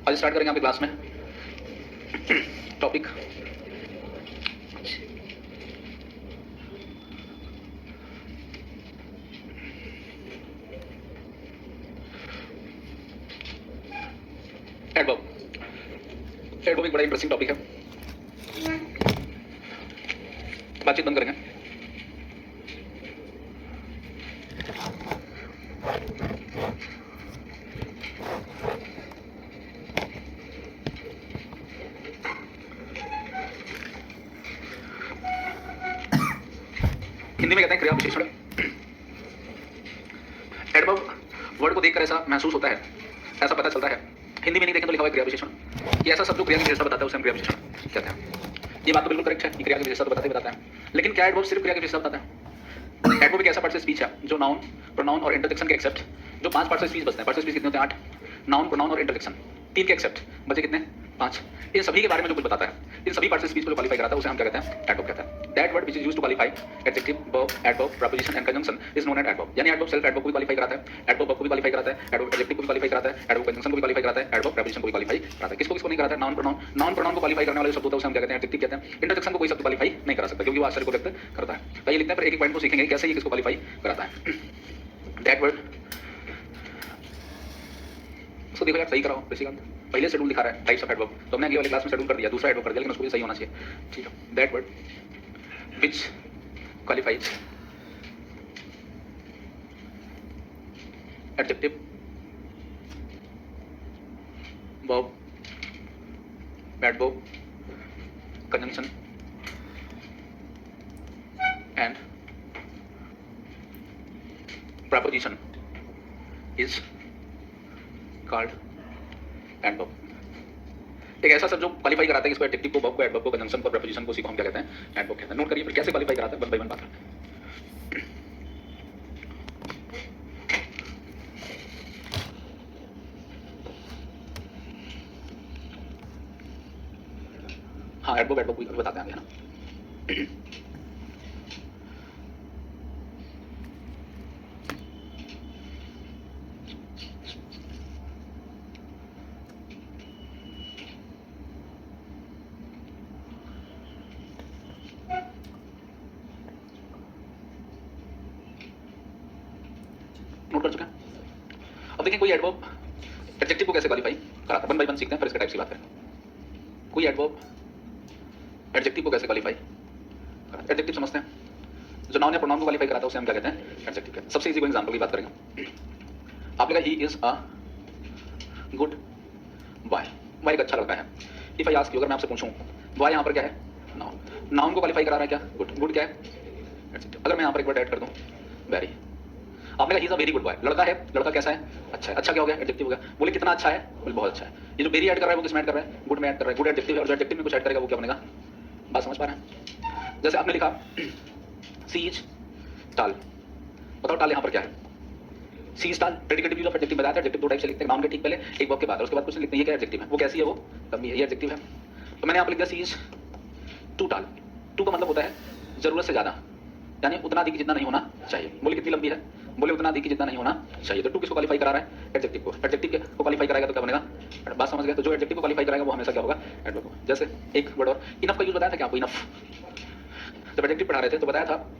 आज स्टार्ट करेंगे आपकी क्लास में टॉपिक एडवर्ब। एडवर्ब एक बड़ा इंटरेस्टिंग टॉपिक है, बातचीत बंद करेंगे। हिंदी में कहते हैं क्रिया विशेषण। एडवर्ब वर्ड को देखकर ऐसा महसूस होता है, ऐसा पता चलता है, हिंदी में नहीं देखें तो लिखा हुआ है क्रिया विशेषण, कि ऐसा सब जो क्रिया की विशेषता बताता है उसे हम क्रिया विशेषण कहते हैं। ये बात तो बिल्कुल करेक्ट है कि क्रिया की विशेषता तो बताता है, लेकिन क्या एडवर्ब सिर्फ क्रिया की विशेषता बताता है? एडवर्ब एक ऐसा पार्ट से स्पीच है जो नाउन, प्रोनाउन और इंटरजेक्शन के एक्सेप्ट, जो 5 पार्ट से स्पीच बचते हैं। पार्ट से स्पीच कितने होते हैं? 8। नाउन, प्रोनाउन और इंटरजेक्शन 3 के एक्सेप्ट बचे कितने? 5। इन सभी के बारे में जो कुछ बताता है, इन सभी पार्ट से स्पीच को जो क्वालीफाई कराता है उसे हम क्या कहते हैं? एडवर्ब कहते हैं। That word which is used to qualify adjective, verb, adverb, preposition and conjunction is known as adverb. यानी एडवर्ब सेल्फ एडवर्ब को भी क्वालीफाई कराता है, एडवर्ब वर्ब को भी क्वालीफाई कराता है, एडवर्ब एडजेक्टिव को भी क्वालीफाई कराता है, एडवर्ब कंजंक्शन को भी क्वालीफाई कराता है, एडवर्ब प्रीपोजिशन को भी क्वालीफाई कराता है। किसको किसको नहीं कराता है? Noun, pronoun. नाउन, प्रोनाउन को क्वालीफाई करने वाले शब्द होता है उसे हम क्या कहते हैं? एडजेक्टिव कहते हैं। इंटरजेक्शन को कोई शब्द क्वालीफाई नहीं करा सकता क्योंकि वो आश्चर्य को व्यक्त करता है। तो ये लिखते हैं, पर एक एक पॉइंट को सीखेंगे कैसे ये किसको क्वालीफाई कराता है। दैट वर्ड उसको देखो यार, सही कराओ ऋषिकांत, पहले शेड्यूल दिखा रहा है टाइप्स ऑफ एडवर्ब, तो हमने अगली वाली क्लास में शेड्यूल कर दिया, दूसरा एडवर्ब कर दिया, लेकिन उसको भी सही होना चाहिए। ठीक है। That word which qualifies adjective, verb, adverb, conjunction and preposition is called adverb। एक ऐसा शब्द जो क्वालीफाई कराता है कि इसको एडजेक्टिव को, वर्ब को, एडवर्ब को, कंजंक्शन को, प्रीपोजिशन को, उसी को हम क्या कहते हैं? एडवर्ब कहते हैं। नोट करिए फिर कैसे क्वालीफाई कराता है, वन बाय वन बात करते हैं। हाँ, एडवर्ब एडवर्ब को बताते हैं आगे, है ना। नोट कर चुके हैं। अब देखिए कोई एडवर्ब एडजेक्टिव को कैसे क्वालीफाई कराता है, वन बाय वन सीखते हैं, फिर इसके टाइप्स की बात करें। कोई एडवर्ब एडजेक्टिव को कैसे क्वालीफाई कराता है? एडजेक्टिव समझते हैं, जो नाउन या प्रोनाउन को क्वालीफाई कराता है उसे हम क्या कहते हैं? एडजेक्टिव कहते हैं। सबसे इजी कोई एग्जांपल की बात करेंगे। आपने कहा he is a good boy, boy एक अच्छा लड़का है। इफ आई आस्क यू, अगर मैं आपसे पूछूं बॉय यहाँ पर क्या है? नाउन। नाउन को क्वालीफाई करा रहा है क्या? गुड। गुड क्या है? एडजेक्टिव। अगर मैं यहाँ पर एक वर्ड ऐड कर दूं वेरी, आपने कहा he is a very good boy, लड़का है, लड़का कैसा है? अच्छा है। अच्छा क्या हो गया? एडजेक्टिव हो गया। बोले कितना अच्छा है? बोले बहुत अच्छा है। ये जो वेरी ऐड कर रहा है वो किस में ऐड कर रहा है? गुड में ऐड कर रहा है। गुड एडजेक्टिव है, और जो एडजेक्टिव में कुछ ऐड करेगा वो क्या बनेगा? बात समझ पा रहे हैं? जैसे आपने लिखा सी इज टाल, बताओ टाल यहाँ पर क्या है? सी इज टाल प्रेडिकेटिव यूज ऑफ एडजेक्टिव बताया था। एडजेक्टिव दो टाइप से लिखते हैं, नाउन के ठीक पहले, एक वर्ब के बाद, और उसके बाद कुछ लिखते हैं ये क्या एडजेक्टिव है, वो कैसी है? वो लंबी है, ये एडजेक्टिव है। तो मैंने यहाँ पर लिख दिया सी इज टू टाल। टू का मतलब होता है जरूरत से ज्यादा, यानी उतना अधिक जितना नहीं होना चाहिए। बोले कितनी लंबी है? बोले उतना अधिक जितना नहीं होना चाहिए। तो टू किसको क्वालीफाई करा रहा है? एडजेक्टिव को। एडजेक्टिव को क्वालीफाई कराएगा तो क्या बनेगा? बात समझ गए? तो जो एडजेक्टिव को क्वालीफाई कराएगा वो हमेशा क्या होगा? एडवर्ब होगा। जैसे एक वर्ड और, इनफ का यूज बताया था क्या आपको? इनफ जब एडजेक्टिव पढ़ा रहे थे तो बताया था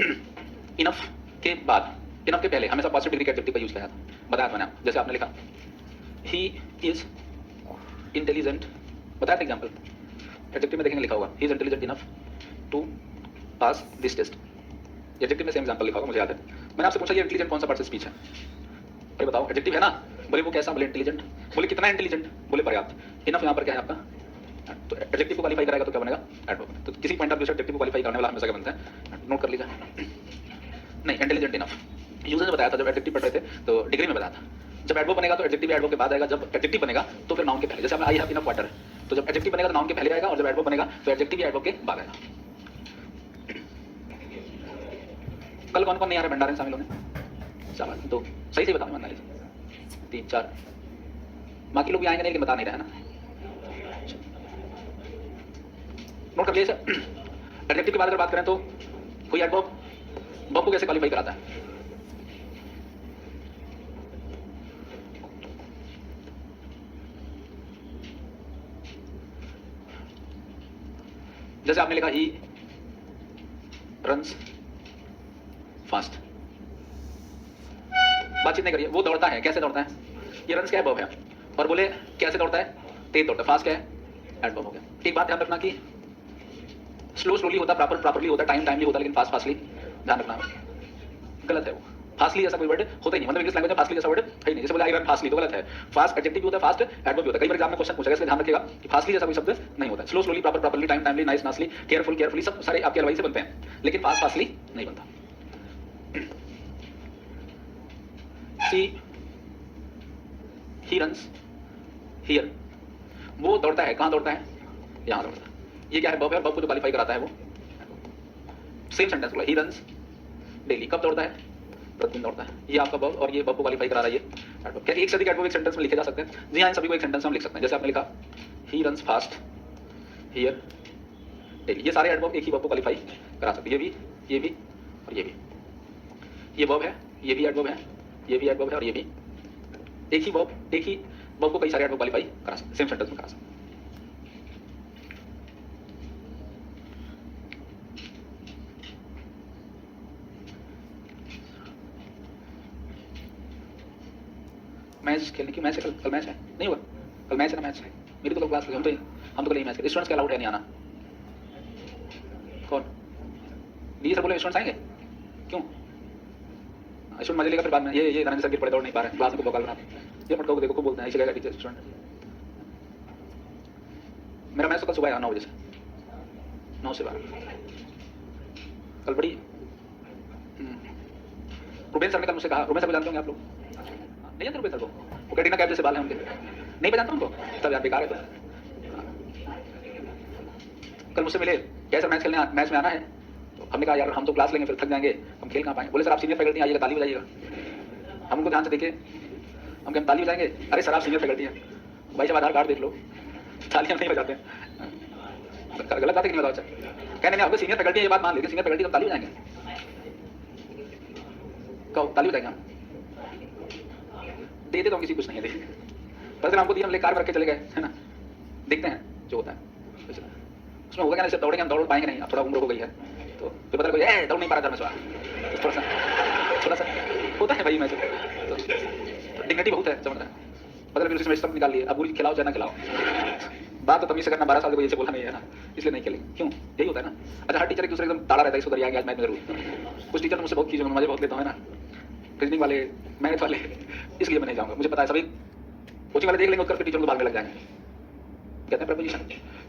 इनफ के बाद, इनफ के पहले हमेशा पॉजिटिव डिग्री के एडजेक्टिव का यूज किया था, बताया था मैंने। जैसे आपने लिखा ही इज इंटेलिजेंट, बताया था एग्जाम्पल, एडजेक्टिव में देखेंगे लिखा होगा he is intelligent enough to pass this test. Adjective में सेम एग्जांपल लिखा होगा, मुझे याद है। मैंने आपसे पूछा ये इंटेलिजेंट कौन सा पार्ट से स्पीच है? भाई बताओ, एडजेक्टिव है ना। बोले वो कैसा? बोले इंटेलिजेंट। बोले कितना इंटेलिजेंट? बोले पर्याप्त। इनफ यहाँ पर क्या है आपका? तो एडजेक्टिव को क्वालीफाई कराएगा तो क्या बनेगा? एडवर्ब। तो किसी पॉइंट ऑफ व्यू से एडजेक्टिव को क्वालीफाई करने वाला हमेशा क्या बनता है? नोट कर लीजिए। नहीं, इंटेलिजेंट इनफ यूजर ने बताया था जब एडजेक्टिव पढ़ रहे थे, तो डिग्री में बताया था। जब एडवर्ब बनेगा तो एडजेक्टिव एडवर्ब के बाद आएगा, जब एडजेक्टिव बनेगा तो फिर नाउन के पहले। जैसे आपने आई हैव इनफ वाटर, तो जब एडजेक्टिव बनेगा तो नाउन के पहले आएगा, और जब एडवर्ब बनेगा तो एडजेक्टिव एडवर्ब के बाद आएगा। कल कौन कौन नहीं आ रहा भंडारे में शामिल होने? चार, दो, सही से बताओ, मान लीजिए 3 4, बाकी लोग भी आएंगे नहीं लेकिन बता नहीं रहे हैं ना। नोट कर लीजिए। एडजेक्टिव की बात अगर बात करें तो कोई एडवर्ब वर्ब को कैसे क्वालीफाई कराता है? जैसे आपने लिखा ही रन्स फास्ट, बातचीत नहीं करिए, वो दौड़ता है, कैसे दौड़ता है, ये रन्स क्या है, वर्ब है, और बोले कैसे दौड़ता है, तेज दौड़ता है, फास्ट क्या है, एडवर्ब हो गया। एक बात ध्यान रखना कि स्लो स्लोली होता, प्रॉपरली होता, टाइम टाइमली होता, लेकिन फास्ट फास्टली ध्यान रखना गलत है वो। फास्टली ऐसा कोई वर्ड होता ही नहीं, मतलब इंग्लिश लैंग्वेज में फास्टली जैसा वर्ड है ही नहीं। जैसे बोला आई रन फास्टली तो गलत है, फास्ट एडजेक्टिव भी होता है, फास्ट एडवर्ब भी होता है। कई बार एग्जाम में क्वेश्चन पूछेगा, इसलिए ध्यान रखिएगा कि फास्टली जैसा कोई शब्द नहीं होता। Slow slowly, properly, time timely, nice nicely, carefully सब सारे आपके अलवाई से बनते हैं, लेकिन फास्ट फास्टली नहीं बनता। सी ही रन्स हियर, वो दौड़ता है, कहाँ दौड़ता है, यहाँ दौड़ता है। ये क्या है, वर्ब है, वर्ब को जो क्वालिफाई कराता है वो सेम सेंटेंस बोला, ही रन्स डेली, कब दौड़ता है, प्रतिदिन दौड़ता है। ये आपका वर्ब, और ये वर्ब को क्वालिफाई करा रहा है ये एडवर्ब। क्या एक से अधिक एडवर्ब एक सेंटेंस में लिखे जा सकते हैं? जी हाँ, इन सभी को एक सेंटेंस में हम लिख सकते हैं। जैसे आपने लिखा he runs fast here daily, ये सारे एडवर्ब एक ही वर्ब को क्वालिफाई करा सकते हैं। ये भी और ये भी, ये वर्ब है, ये भी एडवर्ब है, ये भी एडवर्ब है, और ये भी एक ही वर्ब को कई सारे एडवर्ब क्वालिफाई करा सकते हैं, सेम सेंटेंस में करा सकते हैं। मैच खेलने की, मैच है कल मैच है, नहीं होगा कल मैच है ना, मैच है मेरी तो कल क्लास लगी, हम तो कल ही मैच, स्टूडेंट्स के अलाउड है नहीं आना। कौन डी सर बोले स्टूडेंट्स आएंगे, क्यों स्टूडेंट मजे लेगा, फिर बाद में ये धनंजय सर गिर पड़े, दौड़ नहीं पा रहे, क्लास में बकवाल बनाते, ये मटको को देखो को बोलते हैं, ऐसे टीचर स्टूडेंट। मेरा मैच तो कल सुबह 9 बजे से 9 से 12 कल बड़ी। रुबेन सर ने कल मुझसे कहा, रुबेन सर को जानते होंगे आप लोग, नहीं जानते रुबेन सर को, वो कैटरीना कैफ जैसे बाल हैं उनके, नहीं पहचानता उनको, तब यार बेकार है। तो कल मुझसे मिले, क्या सर मैच में आना है, तो हमने कहा यार हम तो क्लास लेंगे, फिर थक जाएंगे, हम खेल कहाँ पाएंगे। बोले सर आप सीनियर फैकल्टी आइएगा, ताली बजाइएगा। हम उनको ध्यान से देखे, हम क्या ताली बजाएंगे, अरे सर आप सीनियर फैकल्टी हैं, भाई साहब आधार कार्ड देख लो, तालियां नहीं बजाते हैं, गलत बात है कि नहीं बताओ। कहने नहीं, आपको सीनियर फैकल्टी ये बात मान लीजिए, सीनियर फैकल्टी तो ताली बजाएंगे, कहो ताली बजाएंगे हम, देते तो हम किसी कुछ नहीं है, देखिए बस हमको दिया, हम ले कार रख के चले गए, है ना, देखते हैं जो होता है। उसमें होगा क्या, जैसे दौड़ेंगे हम, दौड़ पाएंगे नहीं, अब थोड़ा उम्र हो गई है, तो फिर पता लगा दौड़ नहीं पा रहा था, मैं थोड़ा सा होता है भाई, मैं तो डिग्निटी बहुत है, समझ रहा है, पता लगा उसमें सब निकाल लिए, अब पूरी खिलाओ चाहे ना खिलाओ, बात तो तमीज से करना, 12 साल को ऐसे बोला नहीं है ना, इसलिए नहीं खेलेंगे, क्यों, यही होता है ना। अच्छा हर टीचर एक दूसरे एकदम ताड़ा रहता है, इसको दरिया आज मैथ में जरूर, कुछ टीचर मुझसे बहुत खींचे, मजे बहुत लेता हूँ, है ना, रीजनिंग वाले, मैथ वाले, इसलिए मैं नहीं जाऊँगा, मुझे पता है सभी कोचिंग वाले देख लेंगे, उत्तर टीचर को भागने लग जाएंगे, कहते हैं प्रपोजिशन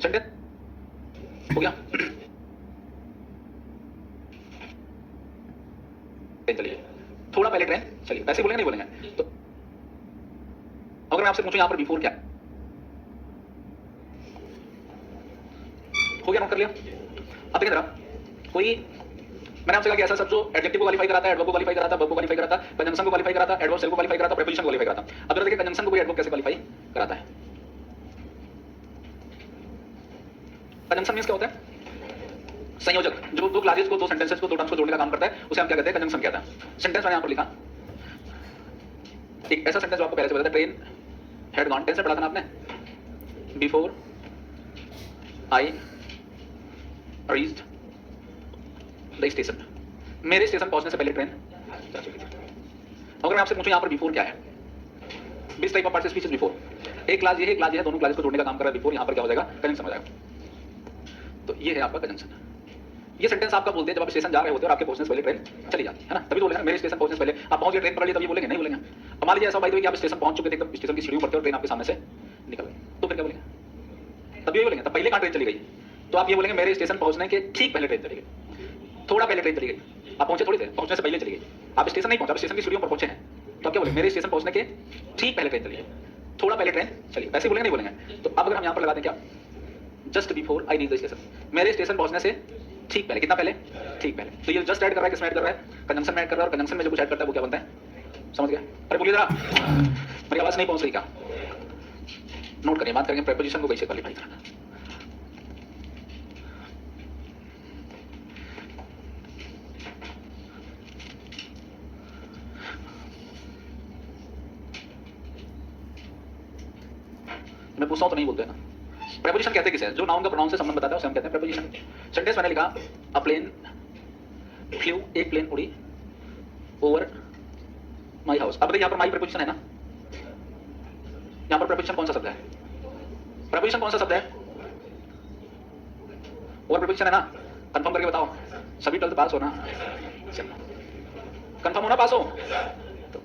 सेंटेंस हो गया। चलिए थोड़ा पहले ट्रेन, चलिए वैसे बोलेंगे नहीं बोलेंगे, तो अगर मैं आपसे पूछूं यहाँ पर बिफोर क्या है, हो गया, नोट कर लिया। अब देखिए जरा, कोई मैंने आपसे कहा कि ऐसा सब जो एडजेक्टिव को क्वालिफाई कराता है, एडवर्ब को क्वालिफाई कराता है, वर्ब को क्वालिफाई कराता है, कंजंक्शन को क्वालिफाई कराता है, एडवर्ब सेल को क्वालिफाई कराता है, प्रीपोजिशन को क्वालिफाई कराता है। अब जरा देखिए कंजंक्शन को भी एडवर्ब कैसे क्वालिफाई कराता है। कंजंक्शन मींस क्या होता है, संयोजक, जो दो क्लासेस को, दो सेंटेंसेस को, दो टर्म्स को जोड़ने का काम करता है, उसे हम क्या कहते हैं, कंजंक्शन कहते हैं। सेंटेंस मैंने यहाँ पर लिखा, एक ऐसा सेंटेंस जो आपको पहले से पता था, ट्रेन हैड गॉन, टेंस से पढ़ा था ना आपने, before I reached the station, मेरे स्टेशन पहुंचने से पहले ट्रेन जा चुकी थी। अगर मैं आपसे पूछूं यहाँ पर बिफोर क्या है, this type of part speech is before, एक क्लास ये है, क्लास ये है, दोनों क्लास को जोड़ने का काम कर रहा है बिफोर, यहाँ पर क्या हो जाएगा, कंजंक्शन हो जाएगा। तो ये है आपका कंजंक्शन। ये सेंटेंस आपका बोलते हैं जब आप स्टेशन जा रहे होते हो और आपके पहुंचने से पहले ट्रेन चली जाती है ना, तभी तो बोलेंगे मेरे स्टेशन पहुंचने से पहले, आप पहुंच गए ट्रेन पकड़ ली तभी बोलेंगे, नहीं बोलेंगे। अब मान लीजिए ऐसा भाई कि आप स्टेशन पहुंच चुके थे, एकदम स्टेशन की सीढ़ियों पर थे और ट्रेन आपके सामने से निकल गई, तो फिर क्या बोलेंगे, तब ये बोलेंगे, तब पहले कहाँ ट्रेन चली गई, तो आप ये बोलेंगे मेरे स्टेशन पहुंचने के ठीक पहले ट्रेन चली गई, थोड़ा पहले ट्रेन चली गई, आप पहुंचे थोड़ी थे, पहुंचने से पहले चली गई, आप स्टेशन नहीं पहुंचे, आप स्टेशन की सीढ़ियों पर पहुंचे हैं, तो आप क्या बोलेंगे, मेरे स्टेशन पहुंचने के ठीक पहले ट्रेन चली गई, थोड़ा पहले ट्रेन चली, वैसे बोलेंगे नहीं बोलेंगे। तो अब अगर हम यहाँ पर लगा दें क्या, just before I reach the station, मेरे स्टेशन पहुंचने से ठीक पहले, कितना पहले, ठीक पहले, तो ये जस्ट ऐड कर रहा है, किसमें ऐड कर रहा है, कंजंक्शन में ऐड कर रहा है, और कंजंक्शन में जो कुछ ऐड करता है वो क्या बनता है, समझ गया। अरे बोलिए जरा, मेरी आवाज नहीं पहुंच रही क्या, नोट करिए, बात करेंगे प्रीपोजिशन को कैसे क्वालिफाई करना। मैं पूछता हूं तो नहीं बोलते ना, प्रेपोजिशन कहते किसे हैं? जो नाउन का प्रोनाउन से संबंध बताता है उसे हम कहते हैं प्रेपोजिशन। सेंटेंस मैंने लिखा अ प्लेन फ्लू, एक प्लेन उड़ी ओवर माई हाउस। अब बताइए यहाँ पर माई प्रेपोजिशन है ना, यहाँ पर प्रेपोजिशन कौन सा शब्द है? प्रेपोजिशन कौन सा शब्द है? ओवर प्रेपोजिशन है ना? कंफर्म करके बताओ, सभी 12th पास हो ना? कंफर्म होना, पास हो? तो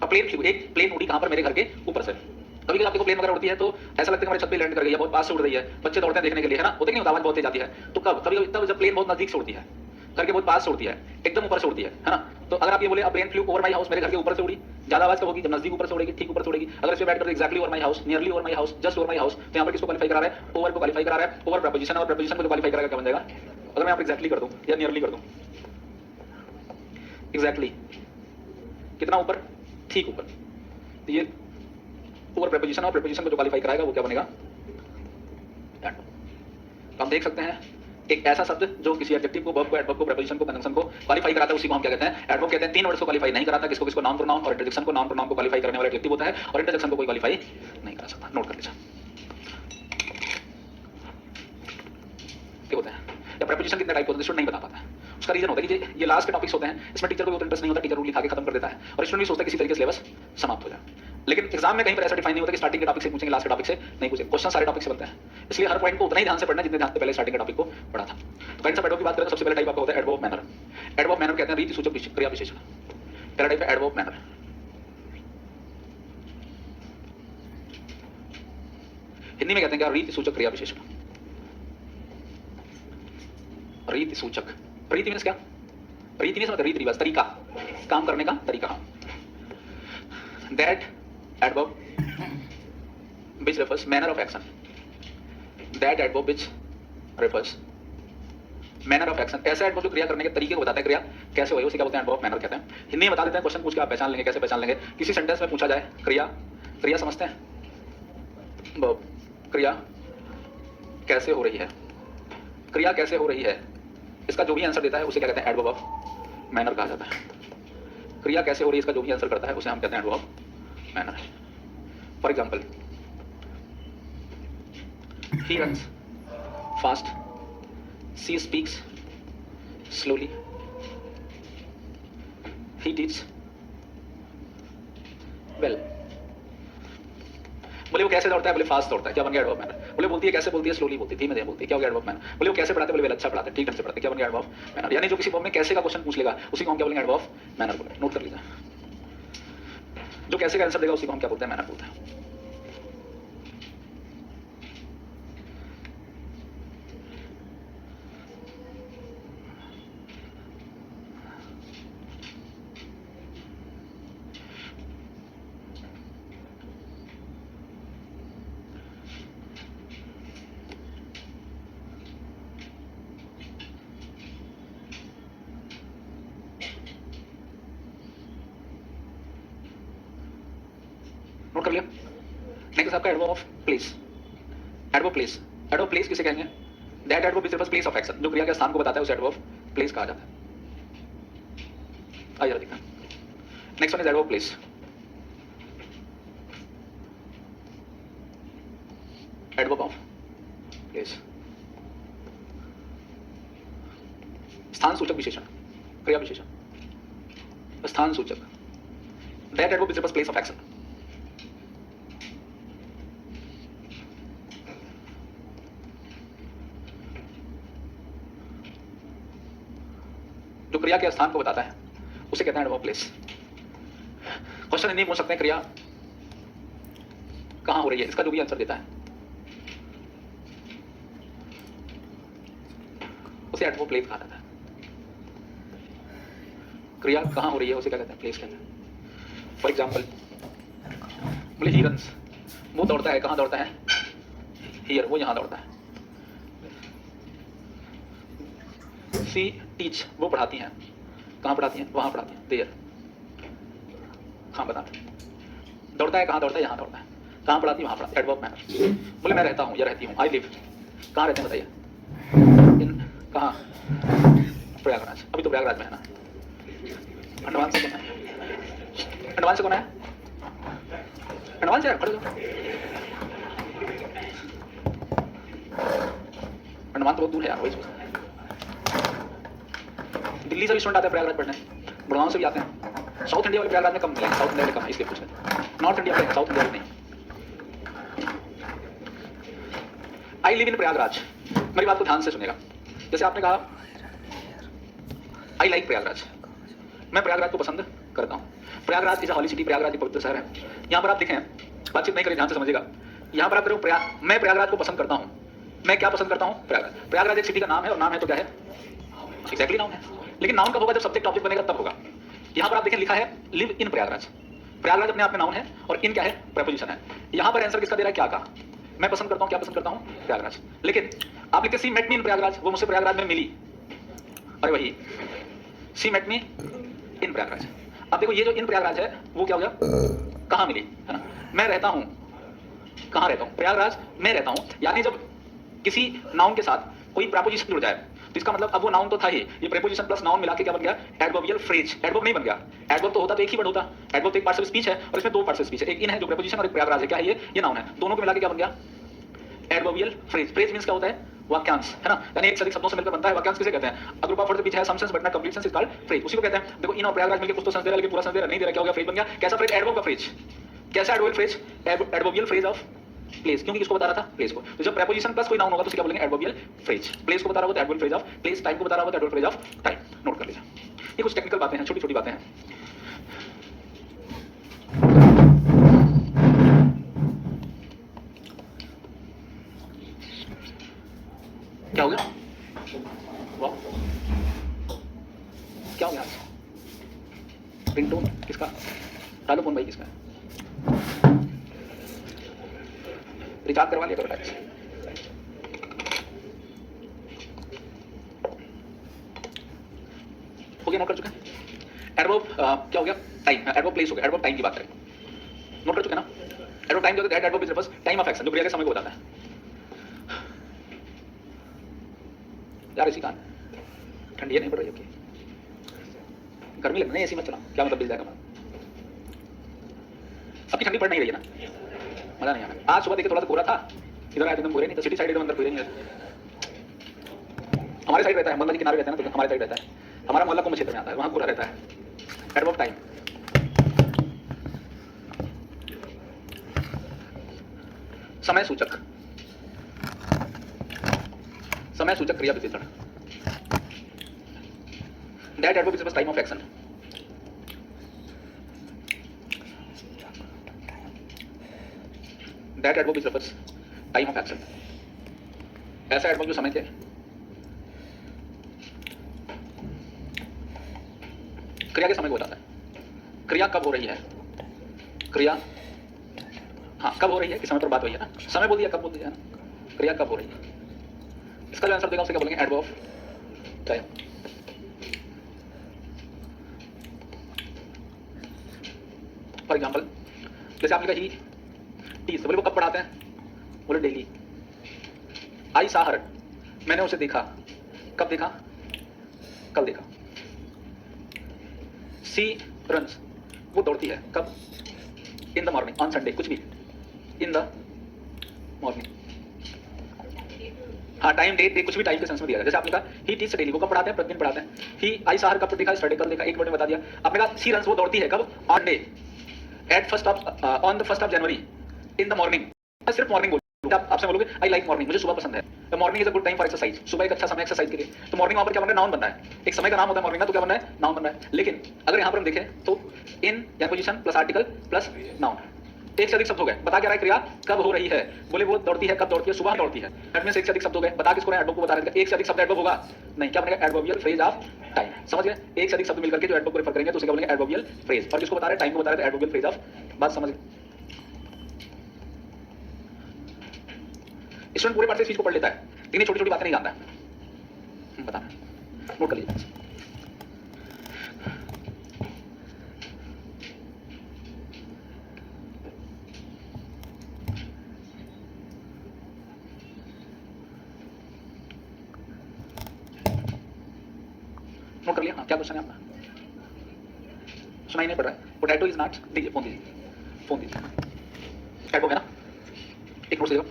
प्लेन फ्लू, एक प्लेन उड़ी कहां पर? मेरे घर के ऊपर से। कभी कभी आपको प्लेन वगैरह उड़ती है तो ऐसा लगता है हमारे छत पे लैंड कर गई है, बहुत पास से उड़ रही है, बच्चे दौड़ते हैं देखने के लिए, है ना? होते नहीं होता, आवाज बहुत तेज आती है। तो कब? कभी कभी तब जब प्लेन बहुत नजदीक से उड़ती है, घर के बहुत पास से उड़ती है, एकदम ऊपर से उड़ती है ना? तो अगर आप ये बोले plane flew over my house, मेरे घर के ऊपर से उड़ी, ज्यादा आवाज कब होगी? जब नजदीक ऊपर से उड़ेगी, ठीक ऊपर से उड़ेगी। अगर इसमें बैठ कर exactly over my house, nearly over my house, just over my house, तो यहाँ पर किसको क्वालिफाई करा रहा है? ओवर को क्वालिफाई करा रहा है। ओवर प्रेपोजिशन और प्रेपोजिशन को क्वालिफाई करेगा, क्या बन जाएगा? अगर मैं यहाँ पर एक्जैक्टली कर दूं या नियरली कर दूं, एग्जैक्टली कितना ऊपर? ठीक ऊपर। तो ये ओवर प्रेपोजिशन और प्रेपोजिशन को जो क्वालिफाई कराएगा वो क्या बनेगा? तो हम देख सकते हैं एक ऐसा शब्द जो किसी एडजेक्टिव को, वर्ब को, एडवर्ब को, प्रेपोजिशन को, कंजंक्शन को क्वालिफाई कराता है, उसी को हम क्या कहते हैं? एडवर्ब कहते हैं। 3 वर्ड्स को क्वालिफाई नहीं कराता, किसको? किसको? नाउन प्रोनाउन और इंटरजेक्शन को। नाउन प्रोनाउन को क्वालिफाई करने वाला एडजेक्टिव होता है और इंटरजेक्शन को कोई क्वालिफाई नहीं करा सकता। नोट कर लीजिए, होता है। या प्रेपोजिशन कितने टाइप होते हैं स्टूडेंट नहीं बता पाता है, उसका रीजन होता है कि ये लास्ट के टॉपिक्स होते हैं, इसमें टीचर को उतना इंटरेस्ट नहीं होता, टीचर रूल लिखा के खत्म कर देता है और स्टूडेंट भी सोचता है किसी तरीके से सिलेबस समाप्त हो जाए। लेकिन एग्जाम में कहीं पर ऐसा डिफाइन नहीं होता कि स्टार्टिंग के टॉपिक से पूछेंगे, लास्ट के टॉपिक से नहीं पूछेंगे। क्वेश्चन सारे टॉपिक से बनते हैं, इसलिए हर पॉइंट को उतना ही ध्यान से पढ़ना जितने ध्यान से पहले स्टार्टिंग के टॉपिक को पढ़ा था। तो काइंड्स ऑफ एडवर्ब की बात करें तो सबसे पहले टाइप आपका होता है एडवर्ब मैनर। एडवर्ब मैनर कहते हैं रीति सूचक क्रिया विशेषण। पहला टाइप है एडवर्ब मैनर। हिंदी में कहते हैं क्या? रीति सूचक क्रिया विशेषण। रीति सूचक, रीति मींस क्या? रीति मींस मतलब रीति रिवाज, तरीका, काम करने का तरीका। That adverb which refers manner of action, that adverb which refers manner of action, ऐसा adverb जो क्रिया करने के तरीके को बताता है, क्रिया कैसे हुई, उसे क्या बोलते हैं? adverb manner कहते हैं। हिंदी में बता देते हैं, क्वेश्चन पूछ के आप पहचान लेंगे। कैसे पहचान लेंगे? किसी सेंटेंस में पूछा जाए क्रिया, क्रिया समझते हैं, verb, क्रिया कैसे हो रही है, क्रिया कैसे हो रही है, इसका जो भी आंसर देता है उसे क्या कहते हैं? adverb of manner कहा जाता है। क्रिया कैसे हो रही है, इसका जो भी आंसर करता है उसे हम कहते हैं adverb of manner। For example, he runs fast, she speaks slowly, he teaches well। बोले वो कैसे दौड़ता है? बोले फास्ट दौड़ता है, क्या बन गया? Adverb manner. बोले बोलती है कैसे? बोलती है स्लोली बोलती है, धीमे धीमे बोलती है, क्या हो गया? Adverb manner. बोले वो कैसे पढ़ाते? बोले अच्छा पढ़ाते, ठीक ढंग से पढ़ाते, क्या बन गया? Adverb manner. यानी जो किसी वर्ब में कैसे का क्वेश्चन पूछ लेगा उसी को हम क्या बोलेंगे? एडवर्ब मैनर बोलेंगे। नोट कर लीजिए, जो कैसे का आंसर देगा उसी को हम क्या बोलते हैं? मैनर बोलते हैं। नोट कर लिया। नेक्स्ट आपका adverb of place. Adverb place, adverb place किसे कहेंगे? That adverb which refers place of action, जो क्रिया के स्थान को बताता है उसे एडवर्ब प्लेस कहा जाता है। आइए देखना, next one is adverb place. Adverb of place, स्थान सूचक विशेषण, क्रिया विशेषण, स्थान सूचक। That adverb which refers place of action. जो क्रिया के स्थान को बताता है उसे कहते हैं एडवर्ब प्लेस। क्वेश्चन नहीं पूछ सकते हैं क्रिया कहां हो रही है, इसका जो भी आंसर देता है उसे एडवर्ब प्लेस कहा जाता है। क्रिया कहां हो रही है उसे क्या कहते हैं? प्लेस कहते हैं। फॉर एग्जाम्पल, बोले ही रन्स, वो दौड़ता है, कहां दौड़ता है? हियर, वो यहां दौड़ता है। सी टीच, वो पढ़ाती हैं, कहां पढ़ाती हैं? वहां पढ़ाती हैं, देयर। हाँ बताते, दौड़ता है, कहां दौड़ता है? यहां दौड़ता है। कहां पढ़ाती है? वहां पढ़ाती है। Adverb manner. बोले मैं रहता हूं या रहती हूं, आई लिव, कहां रहते हैं बताइए? इन, कहां? प्रयागराज। अभी तो प्रयागराज में है ना। अंडमान से कौन है? अंडमान से कौन है? अंडमान से खड़े हो। अंडमान तो बहुत दूर है यार, वही सोचता हूँ। दिल्ली से भी स्टूडेंट आते हैं प्रयागराज पढ़ने, गुड़गांव से भी आते हैं। साउथ इंडिया वाले प्रयागराज में कम मिलेंगे, साउथ इंडिया में कम है, इसलिए पूछ रहे हैं। नॉर्थ इंडिया में, साउथ इंडिया में नहीं। आई लिव इन प्रयागराज, मेरी बात को ध्यान से सुनेगा। जैसे आपने कहा आई लाइक प्रयागराज, मैं प्रयागराज को पसंद करता हूँ। Prayagraj is a holy city, Prayagraj एक पवित्र शहर है। यहाँ पर आप लिखें, बातचीत नहीं करें, ध्यान से समझिएगा। यहाँ पर आप करें मैं प्रयागराज को पसंद करता हूँ। मैं क्या पसंद करता हूँ? प्रयागराज। प्रयागराज एक सिटी का नाम है, और नाम है तो क्या है? एक्जैक्टली नाउन है। लेकिन नाउन कब होगा? जब सब्जेक्ट ऑब्जेक्ट बनेगा तब होगा। यहाँ पर आप देखें लिखा है लिव इन प्रयागराज। प्रयागराज अपने आप में नाउन है और इन क्या है? प्रेपोजिशन है। यहाँ पर आंसर किसका दे रहा है? क्या का? मैं पसंद करता हूँ, क्या पसंद करता हूँ? प्रयागराज। लेकिन आप लिखते सी मेट मी इन प्रयागराज, वो मुझसे प्रयागराज में मिली। अरे वही सी मेट मी इन प्रयागराज। अब देखो ये जो इन प्रयागराज है वो क्या हो गया? कहाँ मिली, है ना? मैं रहता हूँ, कहाँ रहता हूँ? प्रयागराज में रहता हूँ। यानी जब किसी नाउन के साथ कोई प्रेपोजिशन जुड़ जाए तो इसका मतलब अब वो नाउन तो था ही, ये प्रेपोजिशन प्लस नाउन मिला के क्या बन गया? Adverbial phrase. एडवर्ब नहीं बन गया। एडवर्ब तो होता तो एक ही वर्ड होता। एडवर्ब तो एक पार्ट्स ऑफ स्पीच है और इसमें दो पार्ट्स ऑफ स्पीच है, एक इन है जो प्रेपोजिशन और एक प्रयागराज है। क्या है ये नाउन है। दोनों को मिला के क्या बन गया? Adverbial phrase. फ्रेज मींस क्या होता है? वाक्यांश, है ना? यानी एक से अधिक शब्दों से मिलकर बनता है। वाक्यांश किसे कहते हैं? अ ग्रुप ऑफ वर्ड्स पीछे है some sense but not complete sense is called phrase. उसी को कहते हैं। देखो इन और प्रयागराज मिलकर कुछ तो सेंस दे रहा है लेकिन पूरा सेंस दे रहा नहीं दे रहा, क्या हो गया? फ्रेज बन गया। कैसा फ्रेज? एडवर्ब का फ्रेज। कैसा adverbial phrase? Adverbial phrase of place. क्योंकि किसको बता रहा था? प्लेस को। तो जब प्रेपोजिशन प्लस कोई नाउन होगा तो क्या बोलेंगे? Adverbial phrase. प्लेस को बता रहा हो तो adverbial phrase of place, time को बता रहा हो तो adverbial phrase of time. Note कर लीजिए। ये कुछ टेक्निकल बातें हैं, छोटी छोटी बातें हैं। क्या हो गया? वाह, क्या हो गया? रिंगटोन किसका? डालो फोन भाई किसका? रिचार्ज करवा लिया करो टैक्स। हो गया? नोट कर चुके हैं? एडवर्ब क्या हो गया? टाइम। एडवर्ब प्लेस हो गया। एडवर्ब टाइम की बात करें, नोट कर चुके हैं ना? एडवर्ब टाइम जो होता है, adverb is refers time of action, जो क्रिया के समय को बताता है। यार इसी का ठंडी है नहीं पड़ रही है, गर्मी लगना है, एसी मत चला। क्या मतलब बिल जाएगा? अभी ठंडी पड़ नहीं रही है ना, मजा नहीं आ रहा। आज सुबह देखे थोड़ा सा कोहरा था, इधर आया एकदम कोहरे नहीं, तो सिटी साइड एकदम अंदर कोहरे नहीं है। हमारे साइड रहता है, मोहम्मद किनारे रहता है ना, तो हमारे साइड रहता है। हमारा मोहल्ला कुंभ क्षेत्र में आता है, वहां कोहरा रहता है। Adverb time. समय सूचक, समय सूचक क्रिया विशेषण। That adverb is the time of action. That adverb is the time of action. ऐसा adverb जो समय के क्रिया के समय को बताता है। क्रिया कब हो रही है? क्रिया हाँ कब हो रही है, इस समय पर बात हुई है ना। समय बोल दिया, कब बोल दिया ना। क्रिया कब हो रही है, इसका जो आंसर देगा उसे क्या बोलेंगे? Adverb time. फॉर एग्जाम्पल जैसे आपने कहा ही टीज, बोले वो कब पढ़ाते हैं? बोले डेली। आई सा हर, मैंने उसे देखा। कब देखा? कल देखा। सी रन्स, वो दौड़ती है। कब? इन द मॉर्निंग, ऑन संडे, कुछ भी इन द मॉर्निंग। हाँ टाइम डेट कुछ भी टाइम के सेंस में दिया है। जैसे आपने कहा ही टीच डेली, वो कब पढ़ाते हैं? प्रतिदिन पढ़ाते हैं। ही आई सा हर कब देखा? स्टडी कल देखा, एक वर्ड में बता दिया। आपने कहा सी रन्स, वो दौड़ती है। कब? On day, at first of on the first of January, in the morning. सिर्फ मॉर्निंग बोल, आपसे बोलोगे आई लाइक मॉर्निंग, मुझे सुबह पसंद है। तो morning is a good time for exercise, सुबह एक अच्छा समय एक्सरसाइज के लिए। तो मॉर्निंग वहां पर क्या बन रहा है? नाउन बन रहा है। एक समय का नाम होता है मॉर्निंग ना, तो क्या बन रहा है? नाउन बन रहा है। लेकिन अगर यहाँ पर हम देखें तो इन या position plus article plus noun, एक से अधिक शब्द हो गए। बता क्या रहा है? क्रिया कब हो रही है? बोले वो दौड़ती है। कब दौड़ती है? सुबह दौड़ती है। दैट मींस एक से अधिक शब्द हो गए। बता किसको रहे? एडवर्ब को बता रहे थे। एक से अधिक शब्द एडवर्ब होगा नहीं, क्या बनेगा? Adverbial phrase of time. समझ गए? एक से अधिक शब्द मिलकर के जो एडवर्ब को रेफर करेंगे तो उसे क्या बोलेंगे? Adverbial phrase. और किसको बता रहे हैं? टाइम को बता रहे थे, एडवर्बियल फ्रेज ऑफ। बात समझ गए? स्टूडेंट पूरे पाठ से इस चीज को पढ़ लेता है लेकिन छोटी छोटी बातें नहीं जानता है। बता, नोट कर लीजिए। नोट कर लिया? हाँ, क्या क्वेश्चन है आपका? सुनाई नहीं पड़ रहा है। पोटैटो इज नॉट, दीजिए फोन, दीजिए फोन दीजिए। एडवर्ब है ना, एक नोट से दो।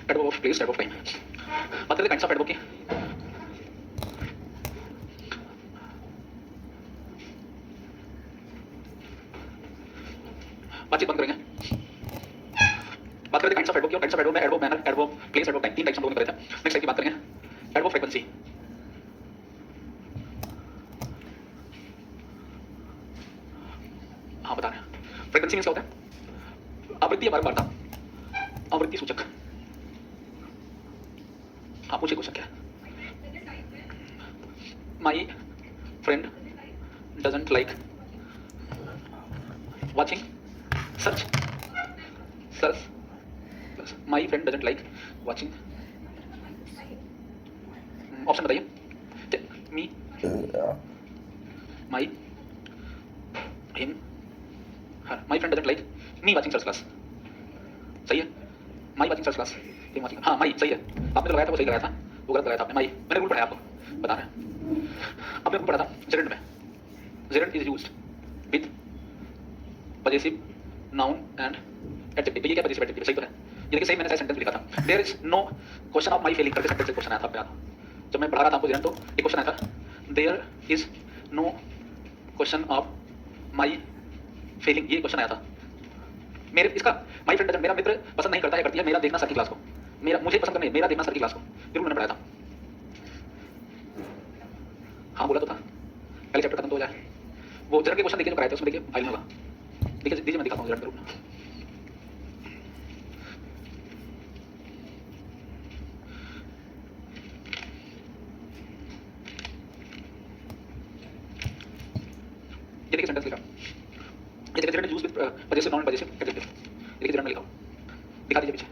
Adverb of place, adverb of time. बात करते हैं काइंड्स ऑफ एडवर्ब की। बातचीत बंद करेंगे। बात करते हैं काइंड्स ऑफ एडवर्ब की। काइंड्स ऑफ एडवर्ब में adverb manner, adverb place, adverb time, तीन टाइप्स हम लोगों ने करे थे। नेक्स्ट टाइप की बात करेंगे एडवर्ब फ्रीक्वेंसी। हाँ बता रहे हैं फ्रीक्वेंसी मींस क्या होता है? आवृत्ति या बारंबारता, आवृत्ति सूचक। हाँ पूछिए क्वेश्चन क्या है? My friend doesn't like watching search my friend doesn't like watching। Option बताइए। Me, my, him, her. My friend doesn't like me watching search class, सही है। My watching search class, him watching, हाँ my सही है। आपने जो लगाया था वो सही लगाया था, वो गलत लगाया था आपने। माई मैंने रूल पढ़ाया आपको, बता रहे हैं। आपने रूल पढ़ा था जेरेंड में, gerund is used with possessive noun and adjective। ये क्या possessive adjective सही तो है? ये देखिए सही मैंने सेंटेंस लिखा था। There is no question of my feeling करके सेंटेंस से क्वेश्चन आया था आपके याद? जब मैं पढ़ा रहा था आपको जेरेंड तो एक क्वेश्चन आया था There is no question of my feeling, ये क्वेश्चन आया था। मेरे इसका my friend doesn't, मेरा मित्र पसंद नहीं करता है, करती है मेरा देखना सर की क्लास को, मेरा मुझे पसंद नहीं, मेरा देखना सर की क्लास को। जरूर मैंने पढ़ाया था। हाँ बोला तो था, पहले चैप्टर खत्म तो हो जाए। वो जेरेंड के क्वेश्चन देखिए जो कराए थे उसमें देखिए फाइल में होगा, देखिए दीजिए मैं दिखाता हूँ जेरेंड का रूल। ये देखिए सेंटेंस लिखा, ये देखिए gerund used with possessive noun possessive adjective. देखिए जेरेंड में लिखा हुआ, दिखा दीजिए पीछे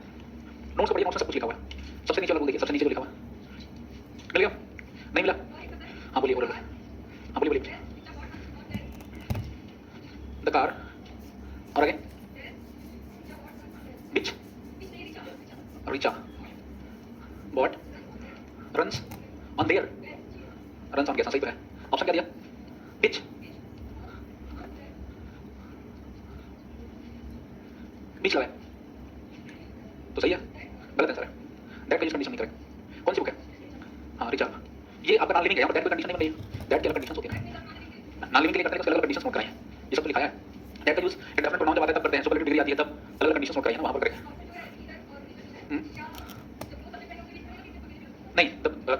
नोट्स को पढ़िए, नोट्स में सब कुछ लिखा हुआ है। सबसे नीचे वाला रूल देखिए, सबसे नीचे जो लिखा हुआ है, मिल गया? नहीं मिला? हाँ बोलिए बोलिए, हाँ बोलिए बोलिए। द कार, और आगे which richa what runs on their, runs on के साथ सही तो है। ऑप्शन क्या दिया? which, बीच लगाए तो सही है, गलत आंसर है। दैट का कंडीशन नहीं करेक्ट। कौन सी बुक है? हाँ रिचा। ये आपका नॉन लिविंग है, यहाँ पर दैट कोई कंडीशन नहीं बन रही है। दैट के अलग कंडीशन होती है, नॉन लिविंग के लिए करते हैं तो अलग कंडीशन नोट कराएं। ये सब तो लिखा है। दैट का यूज इंडेफिनिट प्रोनाउन जब आता है तब करते हैं, सुपरलेटिव डिग्री आती है तब अलग कंडीशन नोट कराइए ना, वहाँ पर करेंगे। नहीं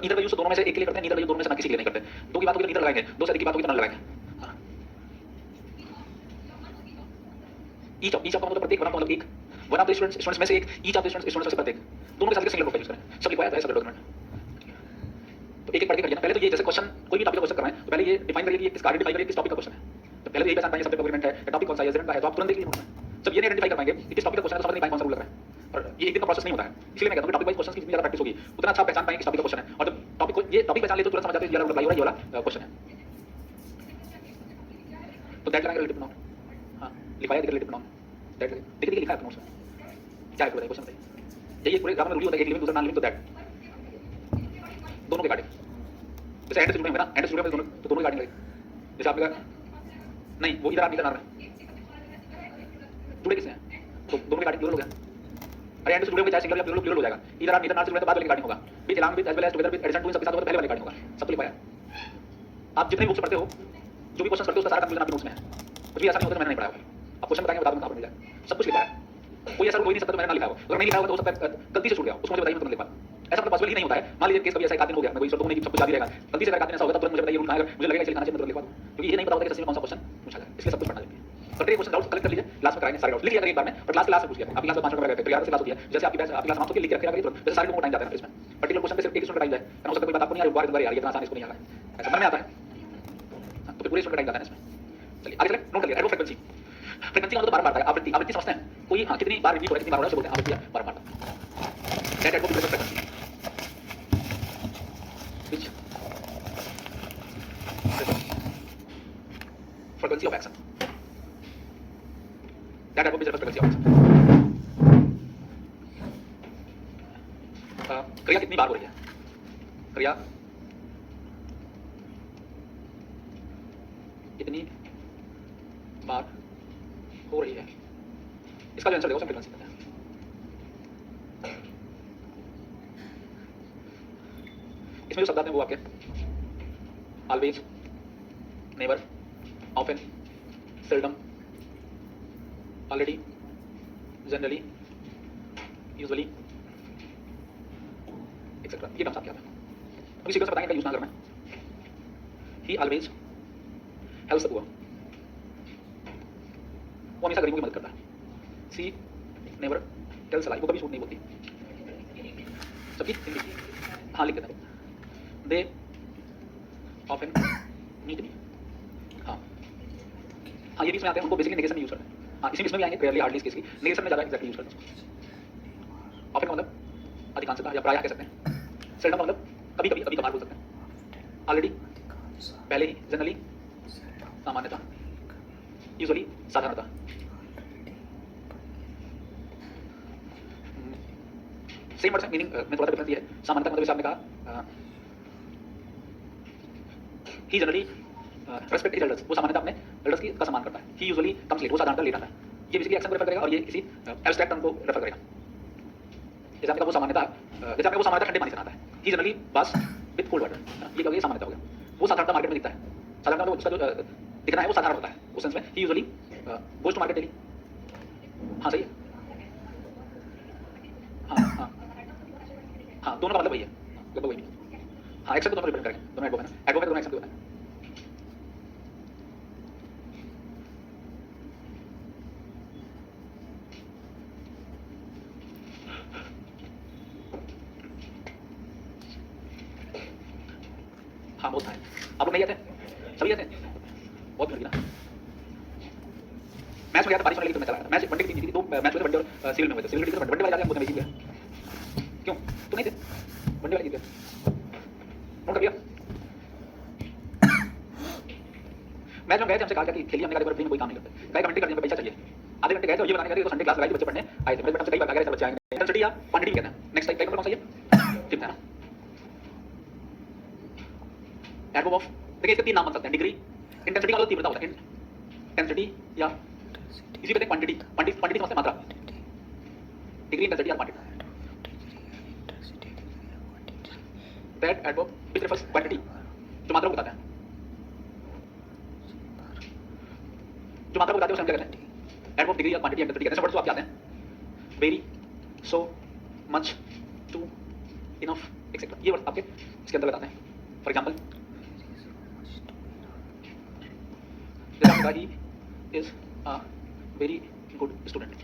इधर का यूज दोनों में से एक के लिए करते हैं, इधर का यूज दोनों में से ना किसी के लिए नहीं करते। दो की बात होगी तो इधर लगाएंगे, दो से अधिक की बात होगी तो नॉन लगाएंगे। ईच ऑफ का मतलब प्रत्येक, वन ऑफ मतलब एक, वन ऑफ द स्टूडेंट्स में से एक, ईच ऑफ द स्टूडेंट्स में से प्रत्येक, दोनों के साथ सिंगल वर्ब का यूज करें। सब लिखवाया है सब डॉक्यूमेंट, तो एक एक पढ़ के करिए ना। पहले तो ये जैसे क्वेश्चन कोई भी टॉपिक का क्वेश्चन कर रहे हैं तो पहले ये डिफाइन करिए कि ये किसका आइडेंटिफाई करिए किस टॉपिक का क्वेश्चन है। तो पहले तो यही पहचान पाएंगे सब्जेक्ट एग्रीमेंट है, टॉपिक कौन सा है, जेरेंड का है, तो आप तुरंत देख लीजिए नोट में। जब ये नहीं आइडेंटिफाई कर पाएंगे कि किस टॉपिक का क्वेश्चन है तो समझ नहीं पाएंगे कौन सा रूल लग रहा है। और ये एक दिन का प्रोसेस नहीं होता है, इसलिए मैं कहता हूं टॉपिक वाइज क्वेश्चन की जितनी ज्यादा प्रैक्टिस होगी उतना अच्छा पहचान पाएंगे किस टॉपिक का क्वेश्चन है। और जब टॉपिक को ये टॉपिक पहचान ले तो तुरंत समझ जाते हैं ये वाला ये वाला क्वेश्चन है। तो दैट लगाएंगे रिलेटिव नाउन, हां लिखवाया रिलेटिव नाउन, दैट देखिए लिखा है नोट्स में क्या है क्वेश्चन बताइए। यही पूरे ग्रामर में रूल होता है, एक लिविंग दूसरा नॉन लिविंग, तो दैट दोनों के गार्डिंग। जैसे एंड से जुड़े हुए ना, एंड से जुड़े हुए दोनों तो दोनों गार्डिंग लगे। जैसे आपने कहा नहीं वो इधर आप इधर ना रहे जुड़े किससे हैं तो दोनों के गार्डिंग प्लूरल हो गया। अरे एंड से जुड़े हुए चाहे सिंगल या प्लूरल प्लूरल हो जाएगा। इधर आप इधर ना से जुड़े तो बाद वाले गार्डिंग होगा, with along with as well as together with addition to इन सबके साथ होगा तो पहले वाले गार्डिंग होगा। सब लिखा है। आप जितने बुक्स पढ़ते हो जो भी क्वेश्चन करते हो उसका सारा कंक्लूजन आपके नोट्स में है। कुछ भी ऐसा नहीं होता मैंने नहीं पढ़ाया। आप क्वेश्चन बताएंगे बता दूंगा आपको मिल जाए, सब कुछ लिखा है। कोई ऐसा कोई नहीं सकता तो मैंने ना लिखा हो, अगर नहीं लिखा होगा तो हो सकता है गलती से छूट गया, उसको मुझे बताइए मैं तुरंत लिख पाऊं। ऐसा मतलब पॉसिबल ही नहीं होता है। मान लीजिए केस कभी ऐसा एक आदमी हो गया, मैं कोई शब्दों में सब कुछ याद ही रहेगा, गलती से अगर आदमी ऐसा होगा तब तुरंत मुझे बताइए रूल कहां है, मुझे लगेगा इसे लिखाना चाहिए मैं तुरंत लिख पाऊं, क्योंकि ये नहीं पता होता कि सच में कौन सा क्वेश्चन पूछा जाए। इसलिए सब कुछ पढ़ना चाहिए। करते क्वेश्चन डाउट कलेक्ट कर लीजिए, लास्ट में कराएंगे सारे डाउट लिख लिया एक बार में, बट लास्ट में पूछ लिया। आपकी क्लास 5 मिनट का तैयार से क्लास होती है, जैसे आपकी क्लास समाप्त होती है लिख रखा करिए तुरंत। जैसे सारे लोगों को टाइम जाता है इसमें, पर्टिकुलर क्वेश्चन पे सिर्फ एक स्टूडेंट टाइम जाए ना, हो सकता है कोई बात आपको नहीं आ रही, बार बार यार ये इतना आसान इसको नहीं आ रहा है, ऐसा मन में आता है तो फिर पूरे स्टूडेंट टाइम जाता है इसमें। चलिए आगे चलें, नोट कर लिया एडवर्ब फ्रीक्वेंसी। फ्रीक्वेंसी का मतलब बार बार आता है, आवृत्ति, आवृत्ति समझते हैं कोई, हां कितनी बार रिपीट हो रहा है, कितनी बार हो रहा है, बोलते हैं आवृत्ति बार बार। That adverb frequency which frequency of action, that adverb is frequency of action। क्रिया कितनी बार हो रही है, क्रिया कितनी बार हो रही है, इसका जो आंसर देखो फ्रीक्वेंसी का है। इसमें जो शब्द आते हैं वो आपके always, never, often, seldom, already, generally, usually etcetera, ये टर्म्स आपके आते हैं। अभी सीक्वेंस बताएंगे यूज ना करना। ही ऑलवेज हेल्प्स द पुअर, वो हमेशा गरीबों की मदद करता है। सी नेवर टेल्स अ लाई, वो कभी झूठ नहीं बोलती। सबकी हिंदी, हाँ लिख देता हूँ। दे ऑफन नीड मी, हाँ हाँ ये भी इसमें आते हैं, उनको बेसिकली नेगेशन में यूज करते हैं। हाँ इसमें भी आएंगे, रेयरली हार्डली इसके नेगेशन में ज़्यादा एक्जैक्टली यूज करते हैं। ऑफन का मतलब अधिकांशतः या प्रायः कह सकते हैं। सेल्डम का मतलब कभी कभी, कभी कभार बोल सकते हैं। ऑलरेडी पहले ही, जनरली सामान्यतः, यूजुअली साधारणतः। सेम वर्ड मीनिंग में थोड़ा सा डिफरेंस ये है। सामान्यतः मतलब जैसे आपने कहा ही जनरली रेस्पेक्ट हिज एल्डर्स, वो सामान्यतः अपने एल्डर्स की का सम्मान करता है। ही यूजुअली कम्स लेट, वो साधारणतः लेट आता है। ये बेसिकली एक्शन को रेफर करेगा और ये किसी एब्स्ट्रैक्ट टर्म को रेफर करेगा। जैसे आपने कहा वो सामान्यतः, जैसे आपने वो सामान्यतः ठंडे पानी से नहाता है। ही जनरली बास विद कोल्ड वाटर, ये क्या हो गया, सामान्यतः हो गया। वो साधारणतः मार्केट में दिखता है। साधारणतः उसका जो दिखना है वो साधारण होता है उस सेंस में। He usually goes to market daily, हाँ सही है, हाँ हाँ हाँ दोनों का मतलब वही है, लगभग वही। हाँ एक्शन को दोनों रिप्रेजेंट करेंगे, दोनों एडवर्ब है ना, एडवर्ब है, दोनों एक्शन को है। हाँ बहुत है, आप लोग नहीं आते, सभी आते हैं, बहुत बढ़िया ना। मैच में गया था, बारिश होने लगी तो मैं चला गया। मैच वनडे की टीम जीती थी, दो मैच हुए थे वनडे और सिविल में हुए थे। सिविल की टीम वनडे वाले जाते हैं, वो मैच जीत गया। क्यों तो नहीं थे, वनडे वाले जीत गए। नोट कर लिया। मैच में गए थे, हमसे कहा कि खेलिए, हमने कहा फ्री में कोई काम नहीं करते, कई कमेंट्री करने में पैसा चाहिए। आधे घंटे गए थे और ये बताने गए तो संडे क्लास लगाई, बच्चे पढ़ने आए थे। मेरे बच्चे कई बार कह रहे थे बच्चे आएंगे, इंटेंसिटी या क्वांटिटी कहते हैं। नेक्स्ट टाइप कौन सा है, ठीक है ना। एडवर्ब ऑफ, देखिए इसके तीन नाम बन सकते हैं। डिग्री, इंटेंसिटी का मतलब तीव्रता होता है, इंटेंसिटी या इसी कहते हैं क्वांटिटी। क्वांटिटी समझते हैं, मात्रा। डिग्री, इंटेंसिटी या quantity. That adverb which refers quantity, जो मात्रा को बताता है, जो मात्रा को बताते हैं उसे हम क्या कहते हैं, एडवर्ब। डिग्री या क्वांटिटी, इंटेंसिटी कहते हैं। वर्ड्स तो आपके आते हैं, very, so, much, too, enough, etcetera, ये वर्ड आपके इसके अंदर बताते हैं। फॉर एग्जांपल जैसे आपने कहा he is a very good student,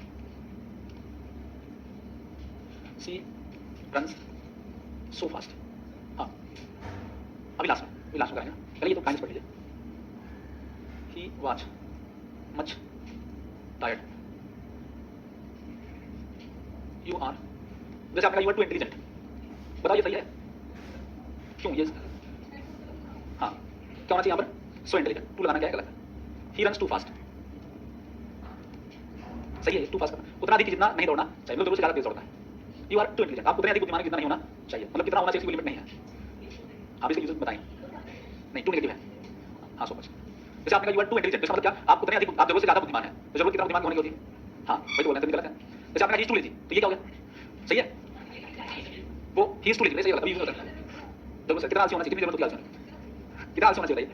she runs so fast. हाँ अभी लास्ट में करेंगे, पहले ये तो काइंड पढ़ लीजिए। He was much tired, you are, जैसे आपने कहा यू आर टू इंटेलिजेंट, बताओ ये सही है क्यों, ये हाँ क्या होना चाहिए यहाँ पर, सो इंटेलिजेंट, टू लगाना क्या है, गलत है। ही रन्स टू फास्ट, सही है, टू फास्ट करना, उतना अधिक जितना नहीं दौड़ना चाहिए, मतलब जरूर से ज़्यादा तेज दौड़ना है। यू आर टू इंटेलिजेंट, आप उतने अधिक बुद्धिमान जितना नहीं होना चाहिए, मतलब कितना होना चाहिए इसकी लिमिट नहीं है। आप इसके यूज बताएं, नहीं टू नेगेटिव है, हाँ सो मच। जैसे आपने कहा यू आर टू इंटेलिजेंट, इसका मतलब क्या, आप उतने अधिक, आप जरूरत से ज़्यादा बुद्धिमान है, तो जरूरत कितना बुद्धिमान होने की होती है, हाँ वही तो बोलना है, गलत है। जैसे आपने कहा ही टू लेजी, तो ये क्या हो गया, सही है, वो ही टू लेजी, सही होगा, अभी यूज होता है। जरूरत से कितना आलसी होना चाहिए, कितनी जरूरत होती है, कितना आलसी होना चाहिए,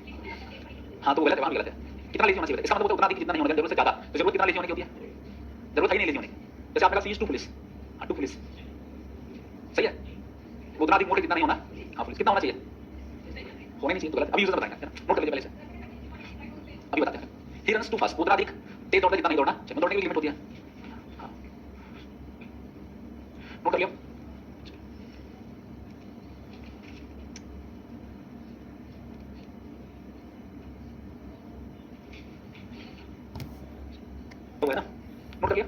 हाँ तो गलत है, वहाँ गलत है। कितना लेजी होना चाहिए, इसका मतलब उतना अधिक जितना नहीं होना चाहिए, जरूरत से ज़्यादा, तो जरूरत कितना लेजी होने की होती है, जरूरत है ही नहीं लेजी होने की। जैसे आपने कहा सी इज टू पुलिस, हाँ टू पुलिस, सही है, वो उतना अधिक मोटे जितना नहीं होना, हाँ पुलिस कितना होना चाहिए, होने नहीं चाहिए, तो गलत। अभी यूजर बताएंगे, नोट कर लीजिए पहले से, अभी बताते हैं। ही रन्स टू फास्ट, उतना अधिक तेज दौड़ता है जितना नहीं दौड़ना चाहिए, दौड़ने की लिमिट होती है, हाँ नोट कर लिया। हो गया ना, नोट कर लिया।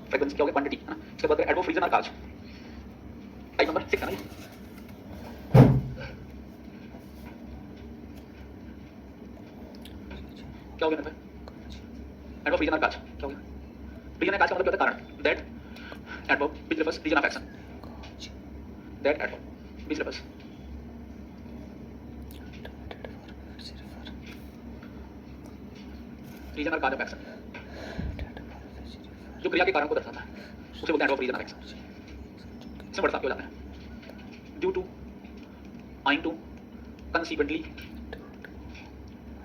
फ्रीक्वेंसी क्या हो गया, क्वांटिटी है ना। इसके बाद एडवर्ब रीजन और काज, टाइप नंबर 6 है ना। क्या हो गया नंबर, एडवर्ब रीजन और काज क्या हो गया। रीजन और काज का मतलब क्या होता है, कारण। That adverb which refers reason of action, that adverb which refers, reason और काज ऑफ एक्शन, जो क्रिया के कारण को दर्शाता है उसे बोलते हैं एडवर्ब रीजन ऑफ एक्शन। इसमें वर्ड्स आपके हो जाते हैं, due to, owing to, consequently,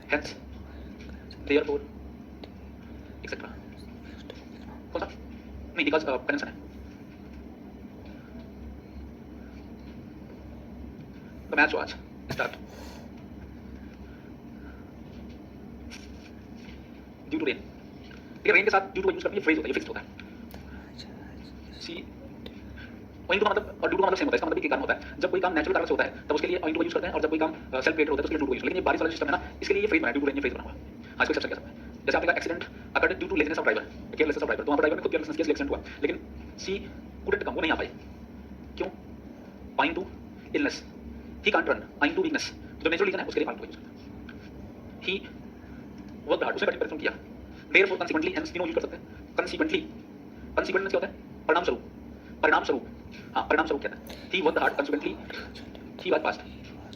hence, therefore, etc. कौन सा? नहीं, because conjunction है. The match was start. Due to rain. ठीक है, रेन के साथ ड्यू टू यूज करके फ्रेज होता है, ये फिक्स्ड होता है. सी ओइंग टू का मतलब और ड्यू टू का मतलब सेम होता है. इसका मतलब एक कारण होता है जब कोई काम नेचुरल कारण से होता है तब उसके लिए ओइंग टू यूज करते हैं, और जब कोई काम सेल्फ क्रिएटेड होता है तो उसके लिए ड्यू टू यूज. लेकिन ये बारिश वाला सिस्टम है ना, इसके लिए ये फ्रेज बना है, ड्यू टू रेन ये फ्रेज बना हुआ है. हाँ, इसको एक्सेप्ट कर सकते हैं. जैसे आपने कहा accident occurred due to laziness of driver, carelessness of driver, तो वहाँ पर ड्राइवर ने खुद केयरलेसनेस किया, एक्सीडेंट हुआ. लेकिन सी कुडंट कम, वो नहीं आ पाई. क्यों? Owing to illness. He can't run owing to weakness. जो नेचुरल रीजन है उसके लिए ओइंग टू यूज करते हैं. ही वर्क हार्ड, उसने कठिन परिश्रम किया. देयरफॉर कंसीक्वेंटली, हेंस तीनों यूज कर सकते हैं. कंसीक्वेंटली, कंसीक्वेंट क्या होता है? परिणाम स्वरूप. परिणाम स्वरूप, हाँ, परिणाम स्वरूप कहते हैं. ही वर्क हार्ड, कंसीक्वेंटली ही वर्क फास्ट.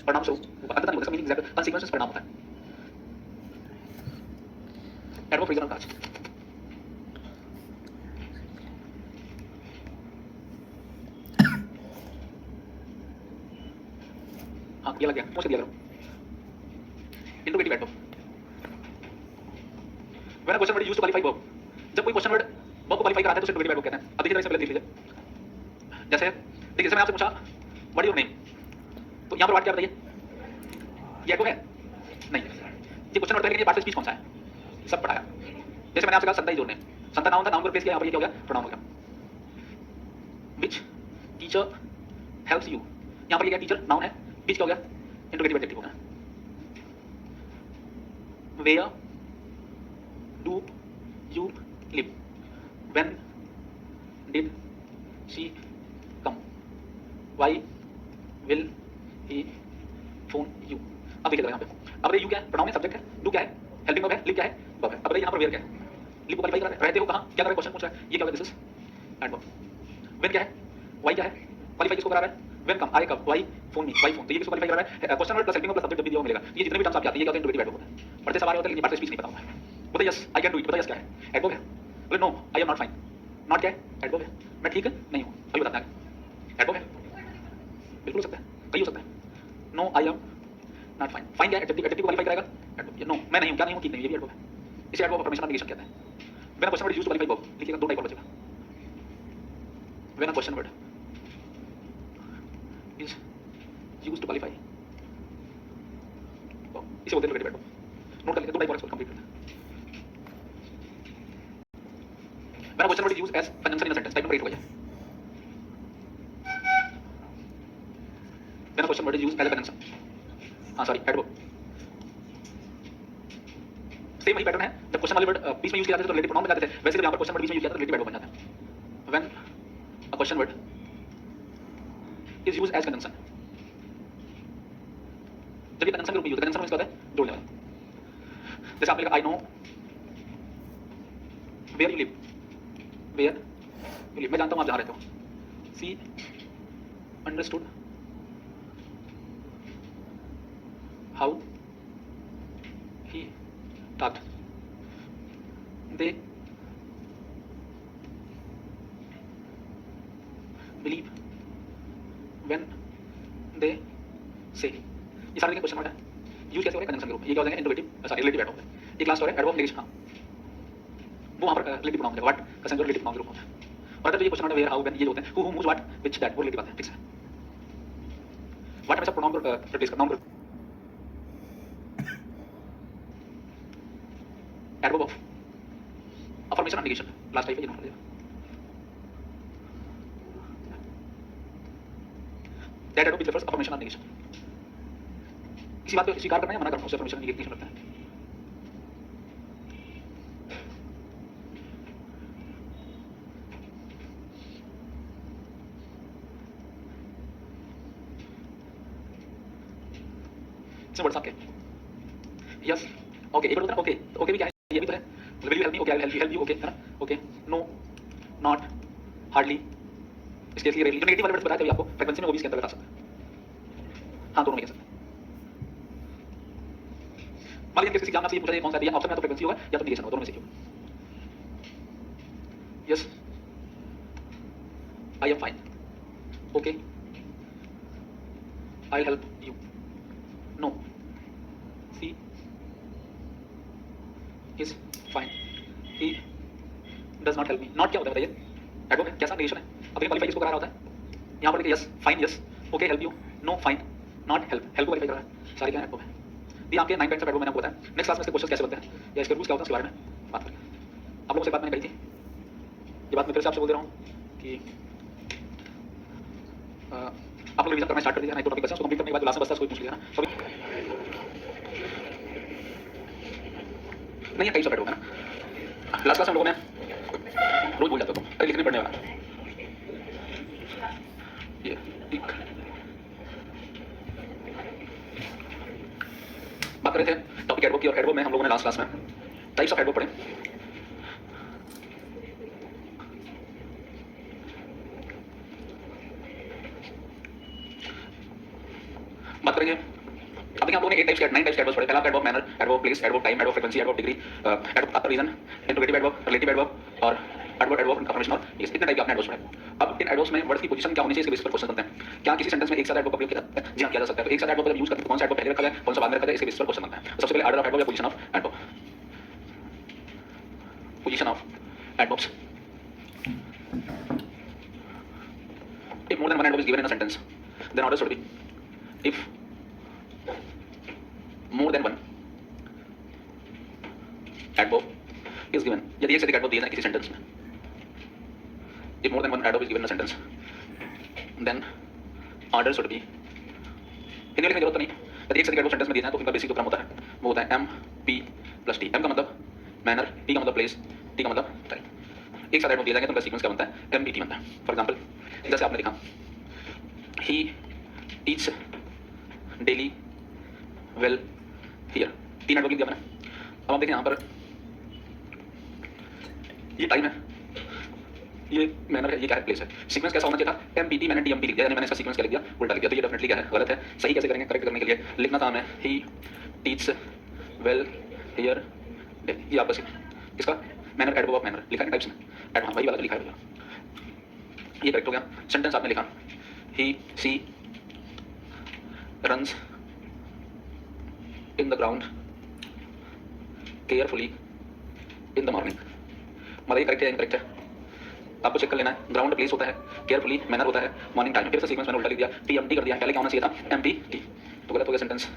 परिणाम स्वरूप अंततः नहीं होता, इसका मीनिंग एग्जैक्ट कंसीक्वेंसेस परिणाम होता है. एडवर्ब फ्रेजल काज. हाँ, ये लग गया, मुझे दिया करो. Interrogative adverb. When a question word is used to qualify verb, जब कोई क्वेश्चन वर्ड वर्ब को क्वालिफाई कराता है तो उसे इंट्रोगेटिव एडवर्ब कहते हैं. अब देखिए जरा इससे पहले देख लीजिए. जैसे देखिए, जैसे मैंने आपसे पूछा व्हाट इज योर नेम, तो यहाँ पर व्हाट क्या बताइए? ये एडवर्ब है? नहीं. ये क्वेश्चन वर्ड है, लेकिन ये पार्ट ऑफ स्पीच कौन सा है? सब पढ़ाया. जैसे मैंने आपसे कहा Santa is your name, Santa noun था, नाउन को रिप्लेस किया, यहाँ पर ये क्या हो गया? प्रोनाउन हो गया. विच टीचर हेल्प्स यू, यहाँ पर ये क्या टीचर नाउन है, विच क्या हो गया? इंट्रोगेटिव एडजेक्टिव हो गया. Where do you live? When did she come? Why will he phone you? अब देखिए यहाँ पे, अब ये यू क्या है? प्रोनाउन है, सब्जेक्ट है, डू क्या है? हेल्पिंग वर्ब है, लिव क्या है? वर्ब है. अब यहाँ पर वेयर क्या है? लिव को क्वालिफाई कर रहा है. रहते हो कहाँ? क्या कर रहा है? क्वेश्चन पूछ रहा है. ये क्या होगा? This is adverb. व्हेन क्या है? वाई क्या है? क्वालिफाई किसको करा रहा है? व्हेन कम, आए कब? वाई फोन मी, वाई फोन. तो ये किसको क्वालिफाई कर रहा है? Question word plus helping verb plus subject जब भी दिया मिलेगा. ये जितने भी टर्म्स आप जाते हैं, ये क्या होता है? इंट्रोगेटिव एडवर्ब होता है. पढ़ते सवाल होता है, लेकिन पार्ट ऑफ स्पीच नहीं पता होता है. बोले yes I can do it, पता यस क्या है? एडवर्ब है. बोले no I am not fine, not क्या है? एडवर्ब है. मैं ठीक नहीं हूँ, अभी बताता है. एडवर्ब है, बिल्कुल हो सकता है, कहीं हो सकता है. No I am not fine. Fine क्या है? एडजेक्टिव, एडजेक्टिव क्वालिफाई करेगा. एडवर्ब. नो मैं नहीं हूँ, क्या नहीं हूँ, ठीक नहीं, ये भी एडवर्ब है. इसे एडवर्ब अफर्मेशन नेगेशन कहते हैं. When a question word is used to qualify verb, लिखिएगा, दो टाइप और बचेगा. When a question word is used to qualify, इसे बोलते हैं इंट्रोगेटिव एडवर्ब. नोट कर लीजिए, दो टाइप और इसको कंप्लीट करते हैं. When a question word is used as conjunction in a sentence, type number 8 हो गया. When a question word is used as a conjunction, हाँ सॉरी एडवर्ब. सेम वही पैटर्न है. जब क्वेश्चन वाले वर्ड बीच में यूज किया जाता है तो रिलेटिव प्रोनाउन बन जाते थे, वैसे जब यहाँ पर क्वेश्चन वर्ड बीच में यूज किया जाता है तो रिलेटिव एडवर्ब बन जाता है. When a question word is used as conjunction, जब ये कंजंक्शन ग्रुप में यूज होता है, कंजंक्शन में क्या होता है? जोड़ने वाला. जैसे आपने कहा I know where you live, where you live, मैं जानता हूँ आप जहाँ रहते हो. She understood how he talked. They believe when they say. ये सारे क्वेश्चन वर्ड है. यूज कैसे हो रहा है? Conjunction group. ये क्या हो जाएगा? इंट्रोगेटिव सॉरी रिलेटिव एडवर्ब है. ये क्लास और है एडवर्ब नेगेशन. हाँ, वो वहाँ पर रिलेटिव प्रोनाउन है. व्हाट का सेंस रिलेटिव प्रोनाउन ग्रुप होता है. और अगर ये question word where how when ये जो होते हैं, who whose what which that, वो रिलेटिव आते हैं. ठीक है. व्हाट हमेशा प्रोनाउन को रिप्लेस करना. Noun adverb of affirmation and negation. Last type है, ये नोट कर लीजिए. That adverb refers affirmation and negation. किसी बात को स्वीकार करना है या मना करना, उसे अफर्मेशन एंड नेगेशन लगता है. इसमें वर्ड्स आपके यस ओके, एक बार होता है ओके. तो ओके भी क्या है? ये भी तो है. Will you help me? Okay I will help you. Okay है ना. Okay no not hardly scarcely rarely. जो नेगेटिव वाले वर्ड्स बताए थे आपको, फ्रीक्वेंसी में वो भी इसके अंतर्गत आ सकता है. हाँ, दोनों में कह सकते हैं. मान लीजिए किसी एग्जाम में आपसे ये पूछा जाए कौन सा है, ऑप्शन में तो फ्रीक्वेंसी होगा या तो नेगेशन होगा, दोनों में से क्यों? Yes I am fine. Okay I help you, no, she is fine, he does not help me. Not क्या होता है बताइए? एडवर्ब है, कैसा नेगेशन है? अब देखिए क्वालिफाई किसको करा रहा होता है? यहाँ पर लिखिए yes fine, yes okay help you, no fine, not help, help को क्वालिफाई कर रहा है। सारे क्या है एडवर्ब है। ये आपके 9 टाइप्स ऑफ एडवर्ब मैंने आपको बताया। नेक्स्ट क्लास में इसके क्वेश्चन कैसे बनते हैं या इसके रूल्स क्या होते हैं उसके बारे में बात करें। आप लोगों से बात मैंने कही थी, ये बात मैं फिर से आपसे बोल दे रहा हूँ कि आप लोग रिवीजन करना स्टार्ट कर दीजिए। नहीं तो टॉपिक बचा उसको कंप्लीट करने के बाद लास्ट में बचता है उसको पूछ लिया ना सभी नहीं है। टाइप्स ऑफ एडवर्ब है ना, लास्ट क्लास में हम लोगों ने रोज बोल जाते हो अरे लिखने पढ़ने वाला ये एक बात कर रहे थे टॉपिक एडवर्ब की, और एडवर्ब में हम लोगों ने लास्ट क्लास में टाइप्स ऑफ एडवर्ब पढ़े। बात करेंगे अब देखिए आप लोगों ने 8 टाइप्स के 9 टाइप्स के एडवर्ब्स पढ़े। पहला adverb manner, adverb place, adverb time, adverb frequency, adverb degree, adverb reason, interrogative adverb, relative adverb और एडवर्ब कंफर्मेशन। और इतने टाइप के आपने एडवर्ब्स पढ़े। अब इन एडवर्ब्स में वर्ड्स की पोजीशन क्या होनी चाहिए इसके बेसिस पर क्वेश्चन बनते हैं। क्या किसी सेंटेंस में एक साथ एडवर्ब का प्रयोग किया जाता है? जी हां, किया जा सकता है। तो एक साथ एडवर्ब का यूज करके कौन सा एडवर्ब पहले रखा जाए, कौन सा बाद में रखा जाए, इसके बेसिस पर क्वेश्चन बनता है। सबसे पहले ऑर्डर ऑफ एडवर्ब या position of adverb. Position of adverbs, if more than one adverb is given in a sentence, then order should be if more than one adverb is given। यदि एक से अधिक adverb दिए जाए किसी sentence में, if more than one adverb is given in a sentence, then order should be, Hindi में लिखने की जरूरत तो नहीं। यदि एक से अधिक एडवर्ब सेंटेंस में दिए जाए तो उनका बेसिक जो क्रम होता है वो होता है M P plus T. M का मतलब मैनर, पी का मतलब प्लेस, टी का मतलब टाइम। एक साथ एडवर्ब दिए जाएंगे तो उनका सीक्वेंस क्या बनता है? एम पी टी बनता है। फॉर एग्जाम्पल जैसे आपने लिखा he eats daily well here, 3 adverb लिख दिया मैंने। अब आप देखें यहाँ पर ये टाइम है, ये मैनर है, ये क्या है? प्लेस है। सीक्वेंस कैसा होना चाहिए था? एम पी टी, मैंने टी एम पी लिख दिया, यानी मैंने इसका सीक्वेंस क्या लिख दिया? उल्टा लिख दिया। तो ये डेफिनेटली क्या है? गलत है। सही कैसे करेंगे? करेक्ट करने के लिए लिखना था हमें ही टीच वेल हियर डेली। ये आपका किसका? मैनर, एडवर्ब ऑफ मैनर लिखा है टाइप्स में, एडवर्ब वही वाला लिखा है। ये करेक्ट हो गया। सेंटेंस आपने लिखा he she runs in the ground carefully in the morning. मतलब ये करेक्ट है या इनकरेक्ट है आपको चेक कर लेना है। ग्राउंड प्लेस होता है, केयरफुली मैनर होता है, मॉर्निंग टाइम। फिर से सीक्वेंस मैंने उल्टा लिख दिया, टी एम टी कर दिया। पहले क्या होना चाहिए था? M P T. तो गलत हो गया सेंटेंस।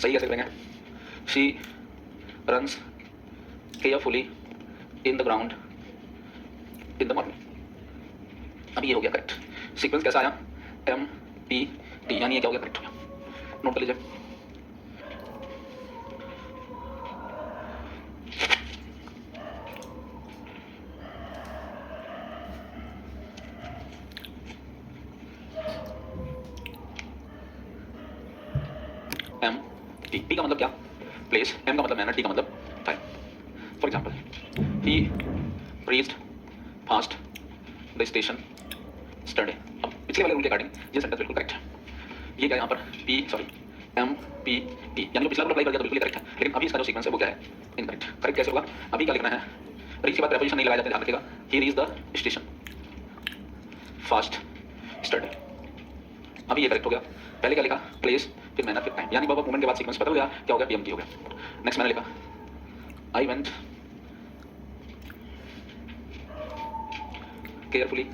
सही कैसे करेंगे? She runs carefully in the ground in the morning. अब ये हो गया करेक्ट। सीक्वेंस कैसा आया? एम पी टी, यानी ये क्या हो गया? करेक्ट हो गया। नोट कर लीजिए। एम टी, टी का मतलब क्या? प्लेस, एम का मतलब मैनर, टी का मतलब time. For example he reached fast the station yesterday. अब पिछले वाले रूल के अकॉर्डिंग ये सेंटेंस बिल्कुल करेक्ट है। ये क्या यहाँ पर एम पी टी, यानी पिछला रूल अप्लाई कर दिया तो बिल्कुल करेक्ट है। लेकिन अभी इसका जो सीक्वेंस है वो क्या है? इनकरेक्ट। करेक्ट कैसे होगा? अभी क्या लिखना है? रीच के बाद प्रीपोजिशन नहीं लगाया जाता, ध्यान रखिएगा। ही रीच द स्टेशन फास्ट स्टरडे। अभी ये करेक्ट हो गया। पहले क्या लिखा? प्लेस, फिर मैनर, फिर टाइम, यानी वर्ब मूवमेंट के बाद सीक्वेंस बदल गया। क्या हो गया? पीएमटी हो गया। नेक्स्ट मैंने लिखा I went carefully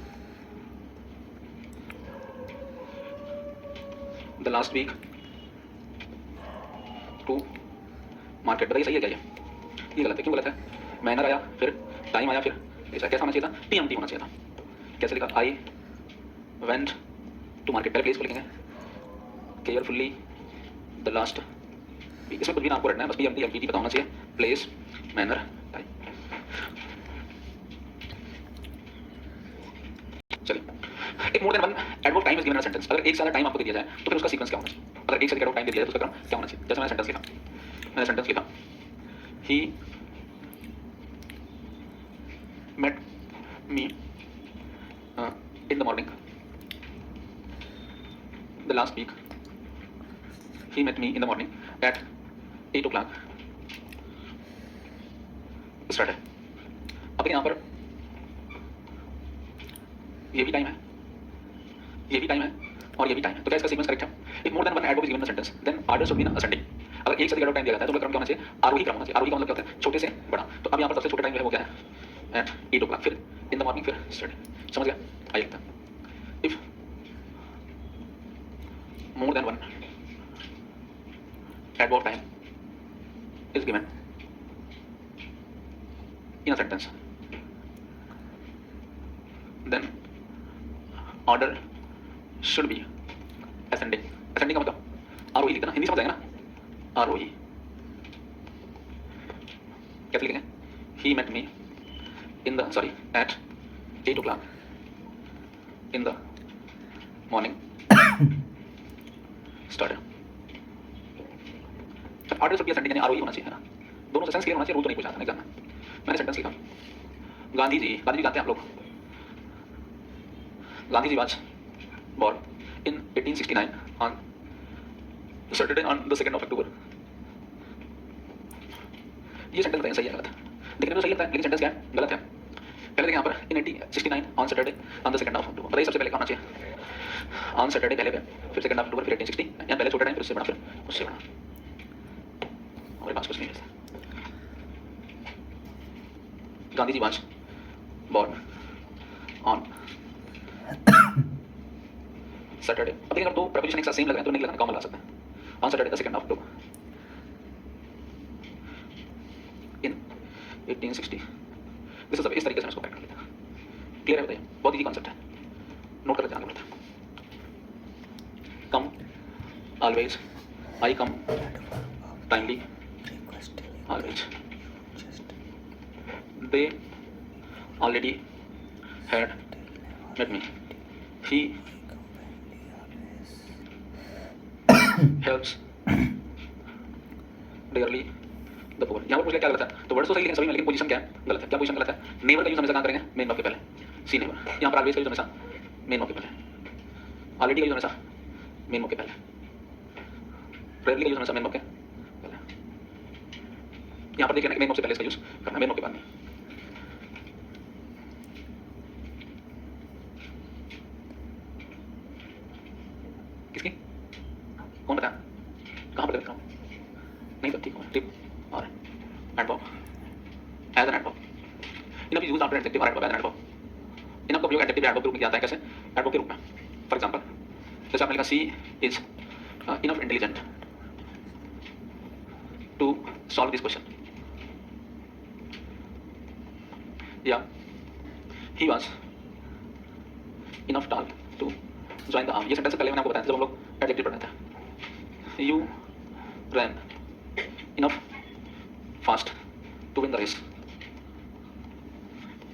the last week to market. बताइए सही है क्या? ये गलत है। क्यों गलत है? मैनर आया, फिर टाइम आया, फिर ऐसा कैसा होना चाहिए था? पीएमटी होना चाहिए था। कैसे लिखा? I went to market. पहले प्लेस को लिखेंगे केयरफुली द लास्ट वीक। इसमें कुछ भी ना आपको रखना है, बस पीएमटी एमपीटी पता होना चाहिए। Place, manner, time. चलिए, एक मोर than one adverb time is given in a sentence. अगर एक से ज्यादा टाइम आपको दिया जाए तो फिर उसका सीक्वेंस क्या होना चाहिए? अगर एक से अधिक एडवर्ब टाइम दिया जाए तो उसका क्रम क्या होना चाहिए? जैसे मैंने सेंटेंस लिखा ही met me in the morning the last week। he met me in the morning at 8 o'clock start है। अब यहाँ पर ये भी टाइम है, ये भी टाइम है और ये भी टाइम है। तो क्या इसका सीक्वेंस करेक्ट है? If more than one adverb is given in sentence then order should be in ascending. अगर एक से अधिक एडवर्ब टाइम दिया जाता है तो उनका क्रम क्या होना चाहिए? आरोही क्रम होना चाहिए। आरोही का मतलब क्या होता है? छोटे से बड़ा। तो अब यहाँ पर सबसे छोटा टाइम जो है वो क्या है? एट 8 o'clock, फिर इन द मॉर्निंग, फिर स्टडी। समझ गया? आइए लिखता हूं। If more than one adverb time is given in a sentence, then order should be ascending। ascending का मतलब आरोही लिखना, हिंदी समझ आएगा ना? आरोही। कैसे लिखेंगे? he met me in the at 8 o'clock in the morning started। Order should B ascending यानी आरोही होना चाहिए, है ना? दोनों से सेंस क्लियर होना चाहिए, रूल तो नहीं पूछा था एग्जाम में। मैंने सेंटेंस लिखा, गांधी जी जानते हैं आप लोग? Gandhi ji was born in 1869 on Saturday on the 2nd of October। ये सेंटेंस बताइए सही है गलत? देखने में तो सही लगता है लेकिन सेंटेंस क्या है? गलत है। पहले देखिए यहाँ पर in 1869 on Saturday on the 2nd of October। बताइए सबसे पहले क्या होना चाहिए? on Saturday पहले पे, फिर 2nd of October, फिर 1860, यहाँ पहले छोटा टाइम, फिर उससे बड़ा, फिर उससे बड़ा। हमारे पास कुछ नहीं है। Gandhi ji was born on Saturday। अब देखिए अगर दो प्रपोजिशन एक साथ सेम लग रहे हैं तो नहीं लगाना, कॉमन ला सकते हैं। on Saturday the 2nd of October in 1860। This is इस तरीके से मैं इसको पैक कर लेता हूं। क्लियर है? बताइए, बहुत इजी कॉन्सेप्ट है, नोट कर लेते हैं, आगे बढ़ते हैं। Come always, I come timely, always, they already had met me, he helps dearly the poor। यहाँ पर पूछ लिया क्या गलत है? तो वर्ड्स तो सही लिखे सभी में, लेकिन पोजीशन क्या है? गलत है। क्या पोजीशन गलत है? नेवर का यूज हमेशा कहाँ करेंगे? मेन वर्ब के पहले, सी नेवर। यहाँ पर ऑलवेज का यूज हमेशा मेन वर्ब के पहले, ऑलरेडी का यूज हमेशा मेन वर्ब के पहले, रेयरली का यूज हमेशा मेन वर्ब के पहले। यहाँ पर देखिए ना, मेन वर्ब से पहले इसका यूज करना, मेन वर्ब के बाद नहीं। किसकी? कौन बताया? कहाँ पर देखता हूँ? नहीं पता, ठीक है। टिप और adverb as an adverb. Enough use after adjective और adverb as an adverb. Enough का प्रयोग एडजेक्टिव एडवर्ब के रूप में किया जाता है। कैसे? एडवर्ब के रूप में। फॉर एग्जांपल जैसे आपने लिखा she is enough intelligent to solve this question, या he was enough tall to join the army. ये सेंटेंस पहले मैंने आपको बताया जब हम लोग एडजेक्टिव पढ़ रहे थे। You ran enough fast to win the race.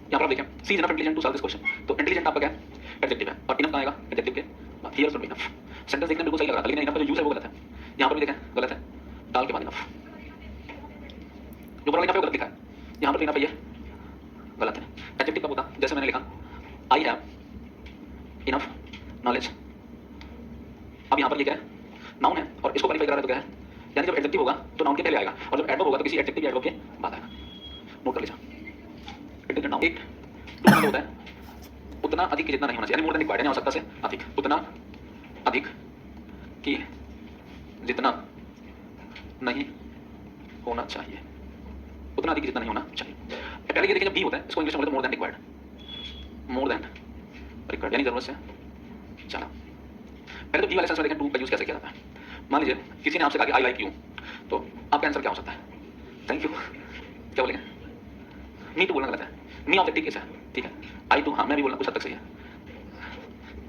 यहाँ पर आप देखें, she is enough intelligent to solve this question. तो इंटेलिजेंट आपका क्या है? एडजेक्टिव है, और इनफ कहाँ आएगा? एडजेक्टिव के बाद। Here should be enough. Sentence देखने में बिल्कुल सही लग रहा था, लेकिन इनफ का जो यूज है वो गलत है। यहाँ पर भी देखें गलत है, टाल के बाद इनफ। जो ऊपर वाला इनफ है वो गलत लिखा है, यहाँ पर इनफ है, ये गलत है। एडजेक्टिव कब होता? जैसे मैंने लिखा आई हैव इनफ नॉलेज। अब यहाँ पर ये क्या है? नाउन है और इसको क्वालिफाई करा रहा है तो क्या है? यानी जब एडजेक्टिव होगा तो नाउन के पहले आएगा, और जब एडवर्ब होगा तो किसी एडजेक्टिव या एडवर्ब के बाद आएगा। नोट कर लीजिए। इंटेलिजेंट नाउन एक टू मतलब होता है उतना अधिक कि जितना नहीं होना चाहिए, यानी मोर देन रिक्वायर्ड, यानी आवश्यकता से अधिक, उतना अधिक कि जितना नहीं होना चाहिए, उतना अधिक जितना नहीं होना चाहिए। पहले ये देखिए जब भी होता है इसको इंग्लिश में बोलते हैं more than required, more than required यानी जरूरत से ज़्यादा। पहले तो भी वाले सेंस में देखें टू का यूज कैसे किया जाता है। मान लीजिए किसी ने आपसे कहा आई लाइक यू, तो आपका आंसर क्या हो सकता है? Thank you. क्या बोलेंगे? मी टू बोलना गलत है, मी ऑब्जेक्टिव केस है, ठीक है। आई टू, हाँ मैं भी बोलना कुछ हद तक सही है।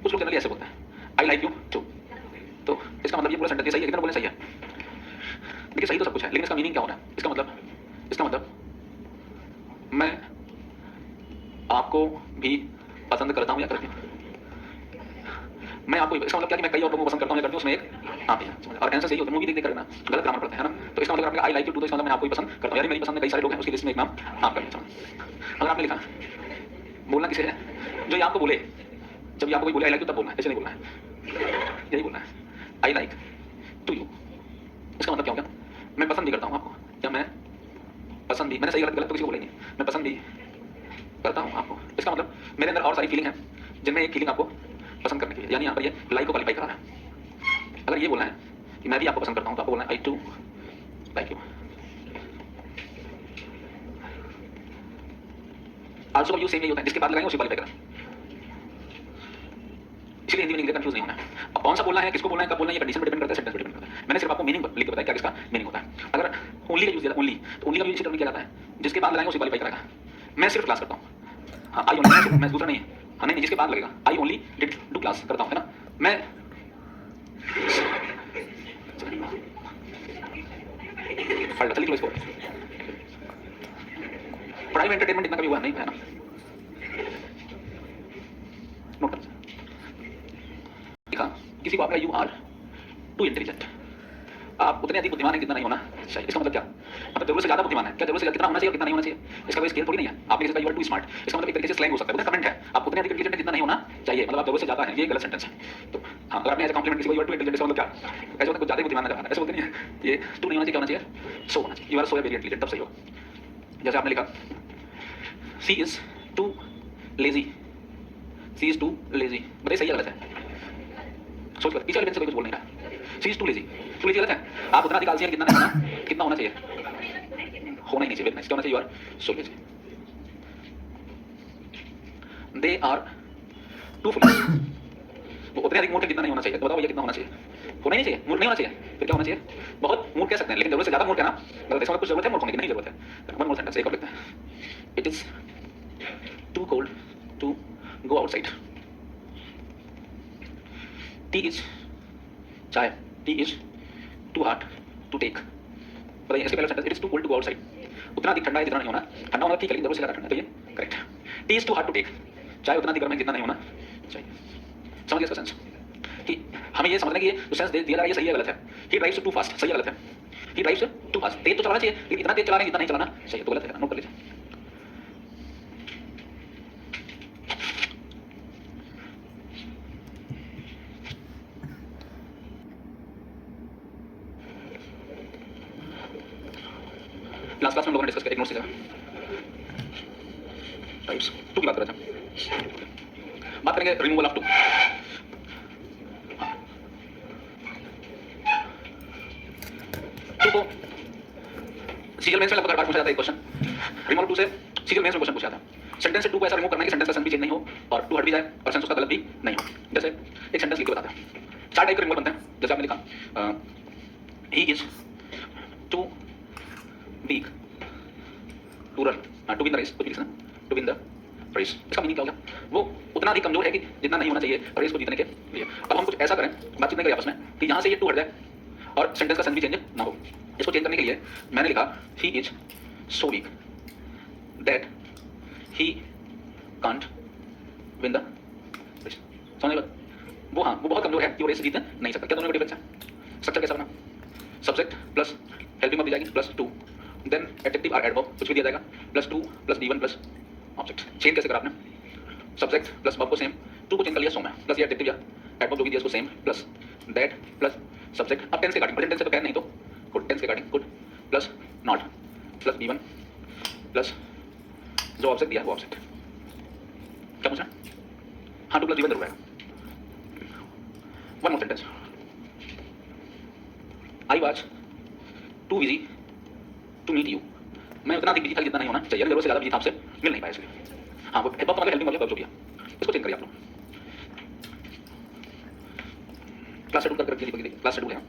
कुछ लोग जनरली ऐसे बोलते हैं आई लाइक यू टू, तो इसका मतलब ये पूरा सेंटेंस सही है, कितना बोलना सही है? देखिए सही तो सब कुछ है, लेकिन इसका मीनिंग क्या होना है? इसका मतलब मैं आपको भी पसंद करता हूँ या करती हूँ। मैं आपको, इसका मतलब क्या कि मैं कई और लोगों को पसंद करता हूँ या करती हूँ, उसमें एक आप ही हैं। और आंसर सही होता है, मूवी देख करना गलत ग्रामर पड़ता है ना। तो इसका मतलब आपने आई लाइक यू टू, तो इसका मतलब मैं आपको ही पसंद करता हूँ, यानी मेरी पसंद में कई सारे लोग हैं, उसकी लिस्ट में एक नाम आपका भी। अगर आपने लिखा बोलना किसे है? जो ये आपको बोले, जब ये आपको कोई बोले आई लाइक यू तब बोलना है, ऐसे नहीं बोलना है, यही बोलना है आई लाइक टू यू। इसका मतलब क्या होगा? मैं पसंद भी करता हूँ आपको, या मैं पसंद भी, मैंने सही गलत तो किसी को बोलेंगे, मैं पसंद भी करता हूँ आपको। इसका मतलब मेरे अंदर और सारी फीलिंग है जिनमें एक फीलिंग आपको पसंद करने की है, यानी यहाँ पर ये लाइक को क्वालिफाई करा है। अगर ये बोलना है कि मैं भी आपको पसंद करता हूं तो आपको बोलना है आई टू लाइक यू। आल्सो का यूज सेम यही होता है, जिसके बाद लगाएंगे उसी क्वालिफाई करना। इसलिए हिंदी में इंग्लिश कंफ्यूज नहीं होना है। अब कौन सा बोलना है, किसको बोलना है, कब बोलना है, ये कंडीशन पर डिपेंड करता है, सेंटेंस पर डिपेंड करता है। मैंने सिर्फ आपको मीनिंग लिख के बताया क्या किसका मीनिंग होता है। अगर ओनली का यूज किया ओनली, तो ओनली का यूज इसी टर्म में किया जाता है, जिसके बाद लगाएंगे उसी क्वालिफाई करेगा। मैं सिर्फ क्लास करता हूँ, हाँ आई ओनली, मैं दूसरा नहीं है, हाँ नहीं जिसके बाद लगेगा I only did do class करता हूँ, है ना। मैं चलिए इसको पढ़ाई में एंटरटेनमेंट इतना कभी हुआ नहीं है ना, नोट कर लिखा किसी को आपका यू आर टू इंटेलिजेंट, आप उतने अधिक बुद्धिमान है कितना नहीं होना चाहिए। इसका मतलब क्या, मतलब जरूरत से ज्यादा बुद्धिमान है, क्या जरूरत से कितना होना चाहिए और कितना नहीं होना चाहिए, इसका कोई स्केल थोड़ी नहीं है। आपने किसी का यू आर टू स्मार्ट, इसका मतलब एक तरीके से स्लैंग हो सकता है, कमेंट है, आप उतने अधिक इंटेलिजेंट कितना नहीं होना चाहिए, मतलब आप जरूरत से ज्यादा है, ये गलत सेंटेंस है। तो हाँ, अगर आपने ऐसा कॉम्प्लीमेंट किसी को यू आर टू इंटेलिजेंट, इसका मतलब क्या, ऐसा होता है कुछ ज्यादा बुद्धिमान है, ऐसा बोलते नहीं है, ये टू नहीं होना चाहिए, क्या होना चाहिए, सो होना चाहिए, you are so very intelligent, तब सही हो। जैसे आपने लिखा she is too lazy, she is too lazy, बताइए सही है गलत है, सोच कर पीछे वाले से कोई कुछ बोल नहीं रहा। She is too lazy, too lazy गलत है, आप उतना अधिक आलसी हैं कितना नहीं होना, कितना होना चाहिए, होना ही नहीं चाहिए, क्या होना चाहिए, you are so lazy. They are too foolish, वो उतने अधिक मूर्ख कितना नहीं होना चाहिए, तो बताओ भैया कितना होना चाहिए, होना ही नहीं चाहिए, मूर्ख नहीं होना चाहिए, फिर क्या होना चाहिए, बहुत मूर्ख कह सकते हैं, लेकिन जरूरत से ज्यादा मूर्ख है ना, अगर इसका कुछ जरूरत है मूर्ख होने की, नहीं जरूरत है। वन मोर सेंटेंस एक और लिखते हैं, it is too cold to go outside, t is चाय, t is too hot to take, बताइए इसके पहले sentence, it is too cold to go outside, उतना अधिक ठंडा है जितना नहीं होना, ठंडा होना ठीक है लेकिन जरूरत से ज्यादा ठंडा, तो ये correct. Tea is too hot to take, चाय उतना अधिक गर्म है जितना नहीं होना चाहिए। समझ गया इसका सेंस, कि हमें ये समझना है कि ये जो सेंस दिया जा रहा है ये सही है गलत है। ही ड्राइव्स टू फास्ट, सही है गलत है, ही ड्राइव्स टू फास्ट, तेज तो चलाना चाहिए लेकिन इतना तेज चला रहे हैं जितना नहीं चलाना चाहिए, तो गलत है, नोट कर लीजिए। लास्ट क्लास में हम लोगों ने डिस्कस किया, एक नोट से ड्राइव्स टू की बात कर रहे थे, बात करेंगे रिमूवल ऑफ टू। टू को सीरियल मेंस में लगभग हर बार पूछा जाता है एक क्वेश्चन, रिमूवल टू से सीरियल मेंस में क्वेश्चन पूछा था, सेंटेंस से टू को ऐसा रिमूव करना है कि सेंटेंस का सेंस भी चेंज नहीं हो और टू हट भी जाए और सेंस उसका गलत भी नहीं हो। जैसे एक सेंटेंस लिख के बताते हैं, चार टाइप के रिमूवल बनते हैं, जैसे आपने लिखा he is too weak to run, to win the race, कुछ भी लिखना, टू विन द रेस, इसका मीनिंग क्या हो गया, वो उतना अधिक कमजोर है कि जितना नहीं होना चाहिए रेस को जीतने के लिए। अब हम कुछ ऐसा करें, बातचीत नहीं करें आपस में, कि यहाँ से ये टू हट जाए और सेंटेंस का सेंस भी चेंज ना हो। इसको चेंज करने के लिए मैंने लिखा he is so weak that he can't win the race, समझ गए, वो हाँ वो बहुत कमजोर है कि वो रेस जीत नहीं सकता। क्या दोनों का डिफरेंस है, स्ट्रक्चर कैसा बना, सब्जेक्ट प्लस हेल्पिंग वर्ब दी जाएगी प्लस टू, देन एडजेक्टिव और एडवर्ब कुछ भी दिया जाएगा plus to plus D one plus object. Change कैसे करा आपने, सब्जेक्ट प्लस वर्ब को सेम, टू को चेंज कर लिया सो में, प्लस ये एडजेक्टिव या एडवर्ब जो भी दिया उसको same, plus that plus subject. अब टेंस के अकॉर्डिंग, प्रेजेंट टेंस से तो कैन नहीं तो गुड, टेंस के according good plus not plus V one plus जो ऑब्जेक्ट दिया वो ऑब्जेक्ट। क्या पूछना, हाँ टू प्लस बी वन जरूर है। One more sentence, I was too busy to meet you, मैं उतना अधिक बिजी था जितना नहीं होना चाहिए, जरूरत से ज्यादा बिजी था आपसे मिल नहीं पाया इसलिए। हाँ वो हेल्पिंग वर्ब जो भी है, इसको चेंज करिए आप लोग, क्लास शेड्यूल करके रखिए, क्लास शेड्यूल है।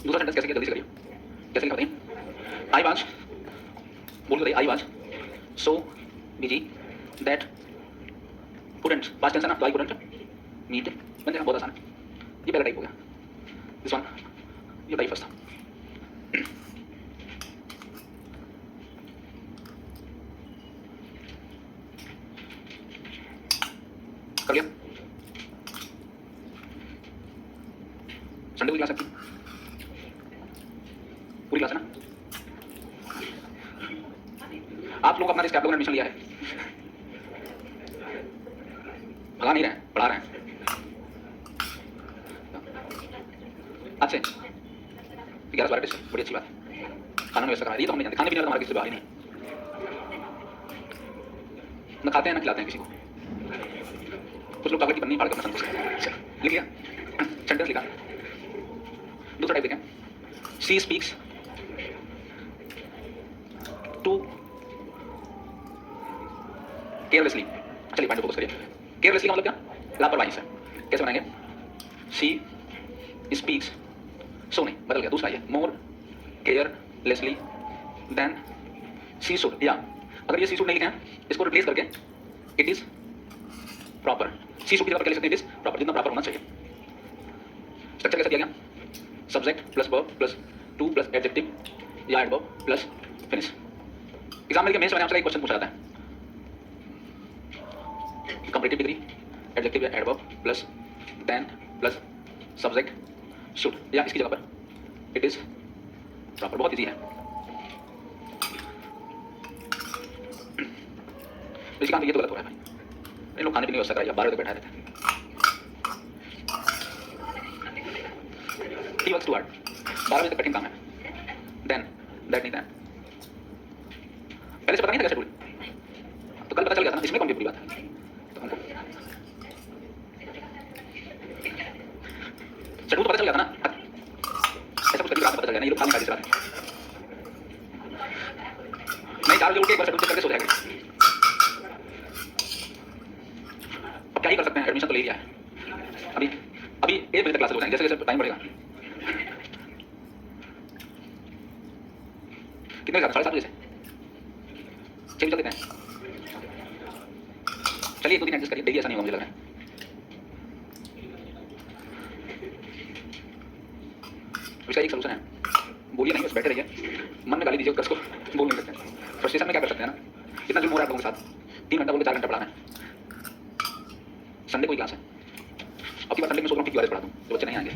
दूसरा सेंटेंस कैसे किया जल्दी से करिए, कैसे लिखा बताइए, आई वाज, बोल बताइए, I was so busy that couldn't, past tense है ना, तो आई कुडंट मीट, बन जाएगा, बहुत आसान है, ये पहला टाइप हो गया, दिस वन ये टाइप फर्स्ट था। कर लिया, संडे को क्लास आपकी पूरी क्लास है ना, लोगों को अपना रिस्क, आप लोगों ने एडमिशन लिया है, भगा नहीं रहे हैं, पढ़ा रहे हैं। अच्छे 11-12 डिश, बड़ी अच्छी बात है। खाना व्यवस्था करवाई, ये तो हम नहीं जानते, खाने पीने का हमारा किसी से बाहर ही नहीं, न खाते हैं ना खिलाते हैं किसी को। कुछ लोग कागज की पन्नी फाड़ के अपना संतुष्ट हैं। लिख लिया, सेंटेंस लिखा। दूसरा टाइप देखें, सी स्पीक्स टू केयरलेसली। चलिए पॉइंट फोकस करिए। केयरलेसली का मतलब क्या? लापरवाही से। कैसे बनाएंगे? सी स्पीक्स, सो नहीं, बदल गया, दूसरा ये, मोर केयरलेसली देन सी शुड, या अगर ये सी शुड नहीं लिखे हैं, इसको रिप्लेस करके it is proper. She should की जगह क्या लिख सकते हैं? इट इज प्रॉपर, जितना प्रॉपर होना चाहिए। स्ट्रक्चर कैसे दिया गया? Subject plus verb plus to plus adjective या एडवर्ब प्लस फिनिश। एग्जाम में मेंस में आपसे एक क्वेश्चन पूछा जाता है, कंपैरेटिव डिग्री, एडजेक्टिव या adverb plus than plus subject should, या इसकी जगह पर इट इज प्रॉपर। बहुत इजी है। इसका ये तो गलत हो रहा है भाई। इन लोग खाने पीने की व्यवस्था कराइए, 12 बजे बैठा रहते हैं। He works too hard, 12 बजे तक कठिन काम है। देन दैट नहीं, देन पहले से पता नहीं था क्या शेड्यूल, तो कल पता चल गया था ना, इसमें कौन सी बुरी बात है? तो हमको शेड्यूल तो पता चल गया था ना, ऐसा कुछ कभी रात में पता चल गया ना, ये लोग खाने का चलाते हैं। नहीं, 4 बजे उठ के एक बार शेड्यूल चेक करके सो जाएगा। अब क्या ही कर सकते हैं, एडमिशन तो ले लिया है। अभी 1 बजे तक क्लासेस हो जाएंगे, जैसे जैसे टाइम बढ़ेगा। कितने बजे? 7:30 बजे से 6 बजे चल देते हैं। चलिए 1-2 दिन एडजस्ट करिए, डेली ऐसा नहीं होगा मुझे लग रहा है। इसका एक सलूशन है, बोलिए नहीं, बस बैठे रहिए, मन में गाली दीजिए, उसको बोल नहीं सकते। फ्रस्ट्रेशन में क्या कर सकते हैं ना, इतना जुल्म हो रहा है आप लोगों के साथ, 3 घंटा बोल के 4 घंटा पढ़ाना है। संडे कोई क्लास है, अब की बार संडे में सोच रहा हूँ PQRS पढ़ा दूँ, तो बच्चे नहीं आएंगे।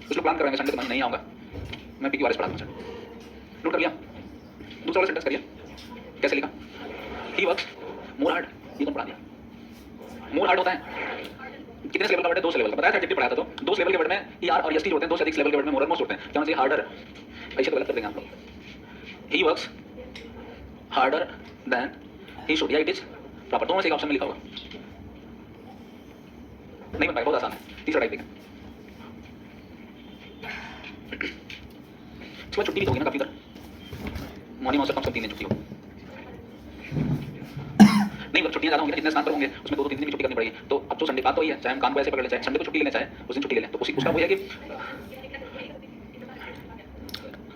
कुछ लोग प्लान कर रहे हैं संडे तो नहीं आऊँगा, मैं PQRS पढ़ा दूँगा। नोट कर लिया? दूसरा वाला सेंटेंस करिए, कैसे लिखा? ही वर्क्स मोर हार्ड, ये तो पढ़ा दिया। मोर हार्ड होता है कितने लेवल का वर्ड है? 2 लेवल का। बताया था एडजेक्टिव पढ़ाया था, तो 2 लेवल के वर्ड में ER और EST जोड़ते हैं, 2 से अधिक लेवल के वर्ड में मोर और मोस्ट जोड़ते हैं। क्या होना चाहिए? हार्डर। ऐसे तो गलत कर देंगे आप लोग। He works harder than he should, या इट इज प्रॉपर, दोनों से एक ऑप्शन में लिखा होगा। नहीं बन पाएगा, बहुत आसान है। तीसरा टाइप देखें, इसके बाद छुट्टी भी तो होगी ना काफी, मॉर्निंग से कम से कम 3 दिन छुट्टी हो। नहीं मतलब छुट्टियां ज्यादा होंगी ना, जितने स्नान पर होंगे उसमें 2-3 दिन भी छुट्टी करनी पड़ेगी। तो अब तो संडे बात तो ही है, चाहे हम काम को ऐसे पकड़ लें, चाहे संडे को छुट्टी लेना चाहे उस दिन छुट्टी ले लें, तो उसका वो है कि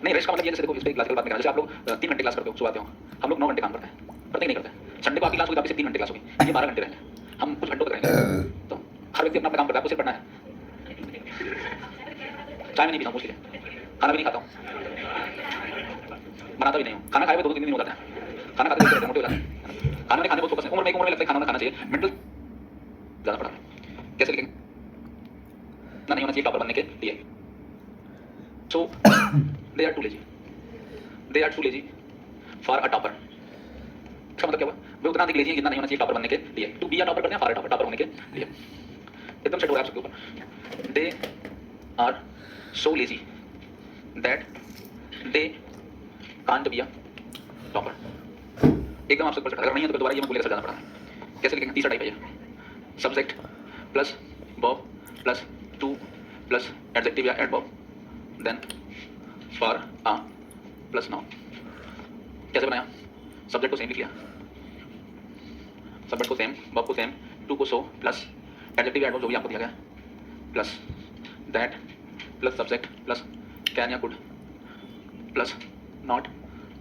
नहीं, रेस्ट का मतलब ये, जैसे देखो इस पे क्लास के बाद में जैसे आप लोग 3 घंटे क्लास करते हो, सुबह आते हो, हम लोग 9 घंटे काम करते हैं, करते ही नहीं करते। संडे को आपकी क्लास होगी, आपकी 3 घंटे क्लास होगी, ये 12 घंटे रहेंगे, हम कुछ घंटों तक रहेंगे। तो हर व्यक्ति अपना काम करता है, आपको सिर्फ पढ़ना है। चाय में नहीं पीता हूँ, पूछ लीजिए, खाना भी नहीं खाता हूँ, बनाता भी नहीं हूँ। खाना खाए हुए 2-3 दिन हो जाते हैं, खाना खाते रहते हैं, मोटे हो जाते हैं। खाना में खाने बहुत फोकस है, उम्र में लगता है खाना खाना चाहिए, मेंटल ज्यादा पढ़ा। कैसे लिखेंगे? ना नहीं होना चाहिए टॉपर बनने के लिए। So they are too lazy, they are too lazy for a topper. इसका मतलब क्या हुआ? वे उतना अधिक लेजी है जितना नहीं होना चाहिए टॉपर बनने के लिए। टू बी अ टॉपर करते हैं, फॉर अ टॉपर होने के लिए। एकदम सेट हो रहा है आपके ऊपर। They are so lazy that they can't be a topper. एकदम आपसे ऊपर चढ़ा, अगर नहीं है तो दोबारा ये मैं बोलेगा जाना पड़ा। कैसे लिखेंगे? तीसरा टाइप है ये, subject plus verb plus to plus adjective या adverb then for a plus noun. कैसे बनाया? सब्जेक्ट को सेम लिख लिया, सब्जेक्ट को सेम, वर्ब को सेम, टू को सो प्लस एडजेक्टिव या एडवर्ब जो भी आपको दिया गया plus that plus subject plus can या could plus not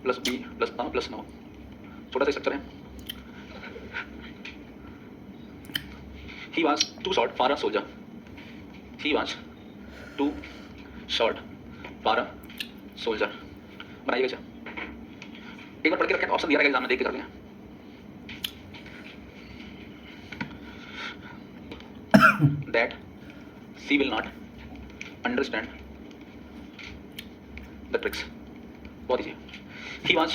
plus be plus a plus noun. छोटा सा स्ट्रक्चर है। He was too short for a soldier. He was too short for a soldier. बनाइएगा इसे, एक बार पढ़ के रखें, ऑप्शन दिया रहेगा एग्जाम में, देख के कर लें। That she will not understand the tricks. बहुत इजी है। He was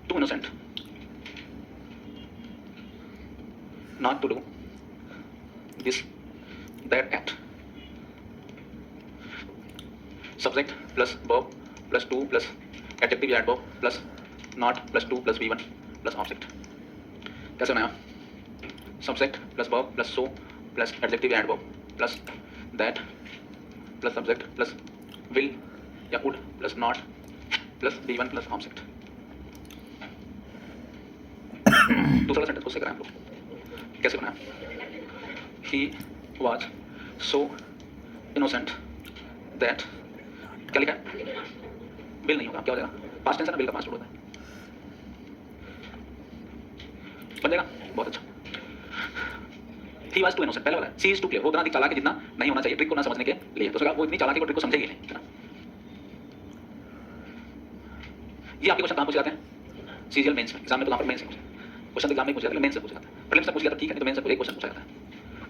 too innocent not to do this that act. Subject plus verb plus to plus adjective या adverb plus not plus to plus V1 plus object. कैसे बनाया? Subject plus verb plus so plus adjective या adverb plus that plus subject plus will या would plus not plus V1 plus object. दूसरा sentence को से कराएं हम लोग. कैसे बनाया? He was so innocent that क्या लिखा है? बिल नहीं होगा, क्या हो जाएगा? पास्ट टेंस है ना, बिल का पास्ट होता है. बन जाएगा, बहुत अच्छा. He was too innocent, पहले वाला है. She is too clever, वो उतना अधिक चालाक है जितना नहीं होना चाहिए ट्रिक को ना समझने के लिए. तो वो इतनी चालाक है वो ट्रिक को समझेगी नहीं. ये आपके क्वेश्चन कहाँ पूछ जाते हैं? सीजीएल मेंस में. एग्जाम में तो कहाँ पर मेंस में क्वेश्चन एग्जाम में पूछ जाते हैं, मेंस से पूछ जाता है. प्रीलिम्स में पूछ लिया तो ठीक है, नहीं तो मेंस से एक क्वेश्चन पूछा जाता है.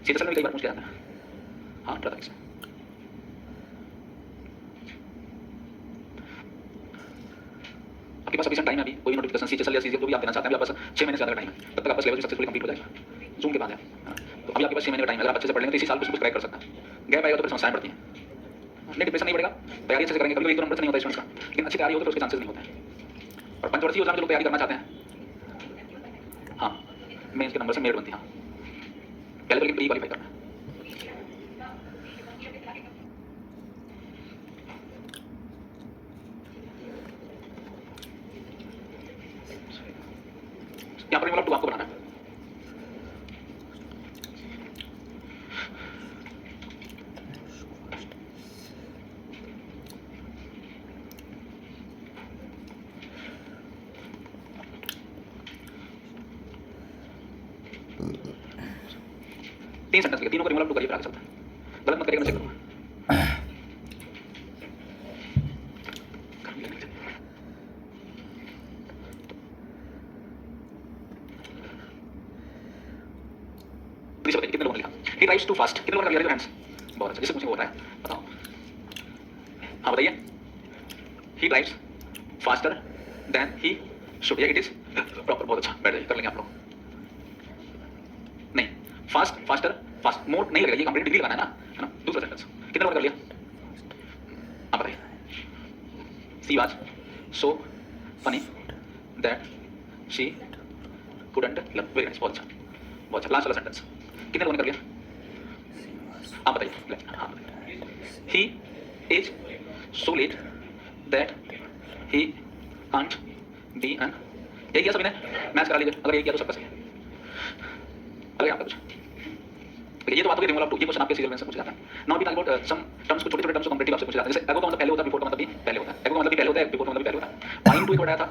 सीजीएल में कई बार पूछ लिया जाता है. हाँ, ट्राई करें. आपके पास सफिशिएंट टाइम है अभी, कोई नोटिफिकेशन सीजीएल या सीजीएल जो भी आप देना चाहते हैं, आपके पास 6 महीने से ज़्यादा का टाइम है. तब तक आपका सिलेबस सक्सेसफुली कंप्लीट हो जाएगा. जून के बाद है. तो अभी आपके पास 6 महीने का टाइम है. अगर आप अच्छे से पढ़ लेंगे तो इसी साल कुछ क्रैक कर सकते हैं. गैप आएगा तो फिर समस्याएं पड़ती हैं. नहीं, डिप्रेशन नहीं बढ़ेगा, तैयारी अच्छे से करेंगे. कभी एक दो नंबर से नहीं होता स्टूडेंट्स का, लेकिन अच्छी तैयारी हो तो उसके चांसेस नहीं होते हैं. और पंचवर्षीय योजना में जो लोग तैयारी करना चाहते हैं, हाँ, मेंस के नंबर से मेरिट बनती है. पहले तो प्री क्वालीफाई करना है. यहाँ पर मतलब 2 आपको बनाना है. तीन सेंटेंस के तीनों को रिमूव टू करिए, फिर आगे चलते हैं. गलत मत करिएगा, मैं चेक करूंगा. कितने लोगों ने लिखा? He drives too fast. कितने लोगों ने कर लिया? हैंड्स. बहुत अच्छा. जिससे पूछने को होता है बताओ. हाँ बताइए. He drives faster than he should. Yeah, it is proper. बहुत अच्छा. बैठ जाइए, कर लेंगे आप लोग. नहीं, फास्ट फास्टर फास्ट मोर नहीं लगेगा, ये कंप्लीट डिग्री लगाना है ना, है ना. दूसरा सेंटेंस कितने लोगों ने कर लिया? आप बताइए. She was so funny that she couldn't love. Very nice. बहुत अच्छा, बहुत अच्छा. लास्ट वाला सेंटेंस कितने लोगों ने कर लिया? आप बताइए. हाँ बताइए. He is so late that he can't be an. यही किया सभी ने, मैच करा लीजिए. अगर यही किया तो सबका सही है. अलग आपका कुछ. ये तो बात हो गई रिमूव ऑफ टू. ये क्वेश्चन आपके सीरियल में से पूछा जाता है. Now we talk about some terms को, छोटे-छोटे टर्म्स को कॉम्पिटिटिव आपसे पूछा जाता है. जैसे एगो का मतलब पहले होता है, बिफोर का मतलब भी पहले होता है. एगो का मतलब भी पहले होता है, बिफोर का मतलब भी पहले होता है. पाइन टू एक बताया था.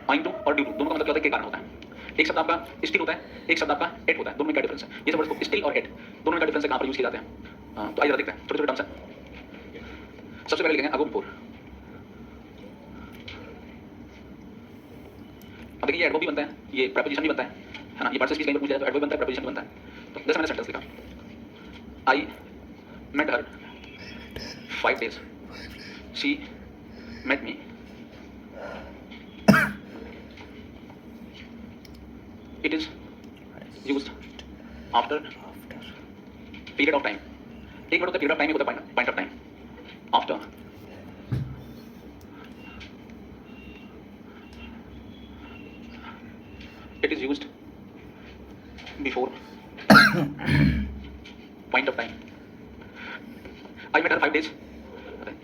पाइन टू और ड्यू टू दोनों का मतलब क्या होता है? के कारण होता है. एक शब्द आपका स्टिल होता है, एक शब्द आपका एट होता है. दोनों में क्या डिफरेंस है? ये सब वर्ड्स स्टिल और एट दोनों में क्या डिफरेंस है, कहां पर यूज किए जाते हैं? तो आइए देखते हैं. छोटे-छोटे टर्म्स हैं. सबसे पहले लिखेंगे अगो बिफोर. अब देखिए, ये एडवर्ब भी बनता है, ये प्रीपोजिशन भी बनता है ना. ये पार्ट से कहीं पर पूछ जाए तो एडवर्ब बनता है, प्रीपोजिशन भी बनता है. तो जैसे मैंने सेंटेंस लिखा, आई met her 5 days. She met me. It is used after period of time. एक वर्ड होता है period of time, एक होता है point of time. After it is used before point of time. I met her 5 days.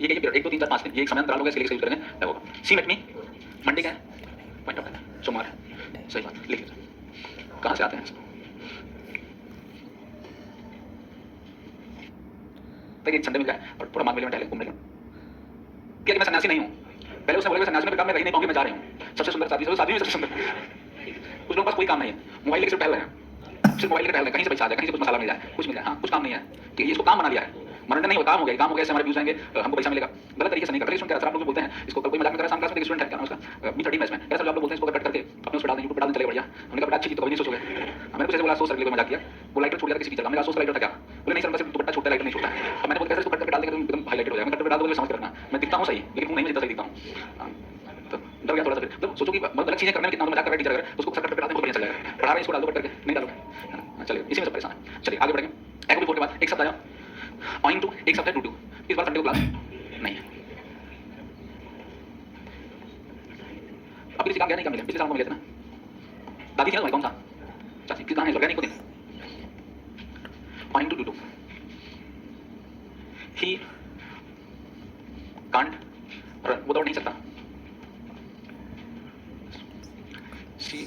ये क्या? 1 2 3 4 5 दिन. ये एक समय अंतराल होगा, इसके लिए यूज करेंगे. देखो, सी मेट मी. मंडे क्या है? Point of time. सोमवार है. सही बात. लिख लीजिए. कहाँ से आते हैं? देखिए, संडे में क्या है और पूरा मार्ग में टहले घूमने का. क्या मैं सन्यासी नहीं हूँ? पहले उसने बोला सन्यासी में काम मैं कहीं नहीं पाऊंगी, मैं जा रही हूँ. सबसे सुंदर शादी में सबसे सुंदर. कुछ लोगों के पास कोई काम नहीं है, मोबाइल लेकर टहल रहे हैं. सिर्फ मोबाइल लेकर टहल रहे हैं. कहीं से पैसा आ जाए, कहीं से कुछ मसाला मिल जाए, कुछ मिल जाए. हाँ, कुछ काम नहीं है कि ये इसको काम बना लिया है. मनोरंजन नहीं हो, काम हो गया. काम हो गया, हमारे व्यूज आएंगे, हमको पैसा मिलेगा. गलत तरीके से नहीं करते. स्टूडेंट आप लोग बोलते हैं इसको, कोई मजाक में कर रहा है. सामने स्टूडेंट है क्या उसका B13 में, ऐसा आप लोग बोलते हैं इसको कट करके अपने उस पर डाल दें, यूट्यूब पर डाल दें, चले बढ़िया. हमने कहा अच्छी चीज तो कभी नहीं सोचोगे. मैंने कुछ ऐसे बोला, सोच सकते मजाक किया. वो लाइटर छूट गया किसी टीचर का. मैंने सोच लाइटर था क्या? बोले नहीं सर, बस दुपट्टा छूटता है, लाइटर नहीं छूटता. अब मैंने बोला कैसे इसको कट करके डाल देंगे तो एकदम हाईलाइटेड हो जाएगा. मैं कट करके डाल दूंगा, समझ करना. मैं दिखता हूं सही, लेकिन वो नहीं मुझे सही दिखता हूं. तो डर गया थोड़ा सा, फिर मतलब सोचो कि मतलब गलत चीजें करने में कितना मजाक कर रहा है टीचर, अगर उसको सर करते बहुत बढ़िया चल जाएगा, पढ़ा रहे हैं इसको डाल दो कट करके, नहीं डालोगे, चलिए इसी में सब परेशान है। चलिए आगे बढ़ेंगे। एको बिफोर के बाद एक शब्द आया ऑइंग टू, एक शब्द है टू टू। इस बार संडे को क्लास नहीं है। अभी किसी काम गया नहीं, क्या मिले पिछले साल को मिले थे ना, दादी थी ना तुम्हारी, कौन था चाची किस कहाँ है, गया नहीं को दिन owing to to to, he can't run, वो दौड़ नहीं सकता, शी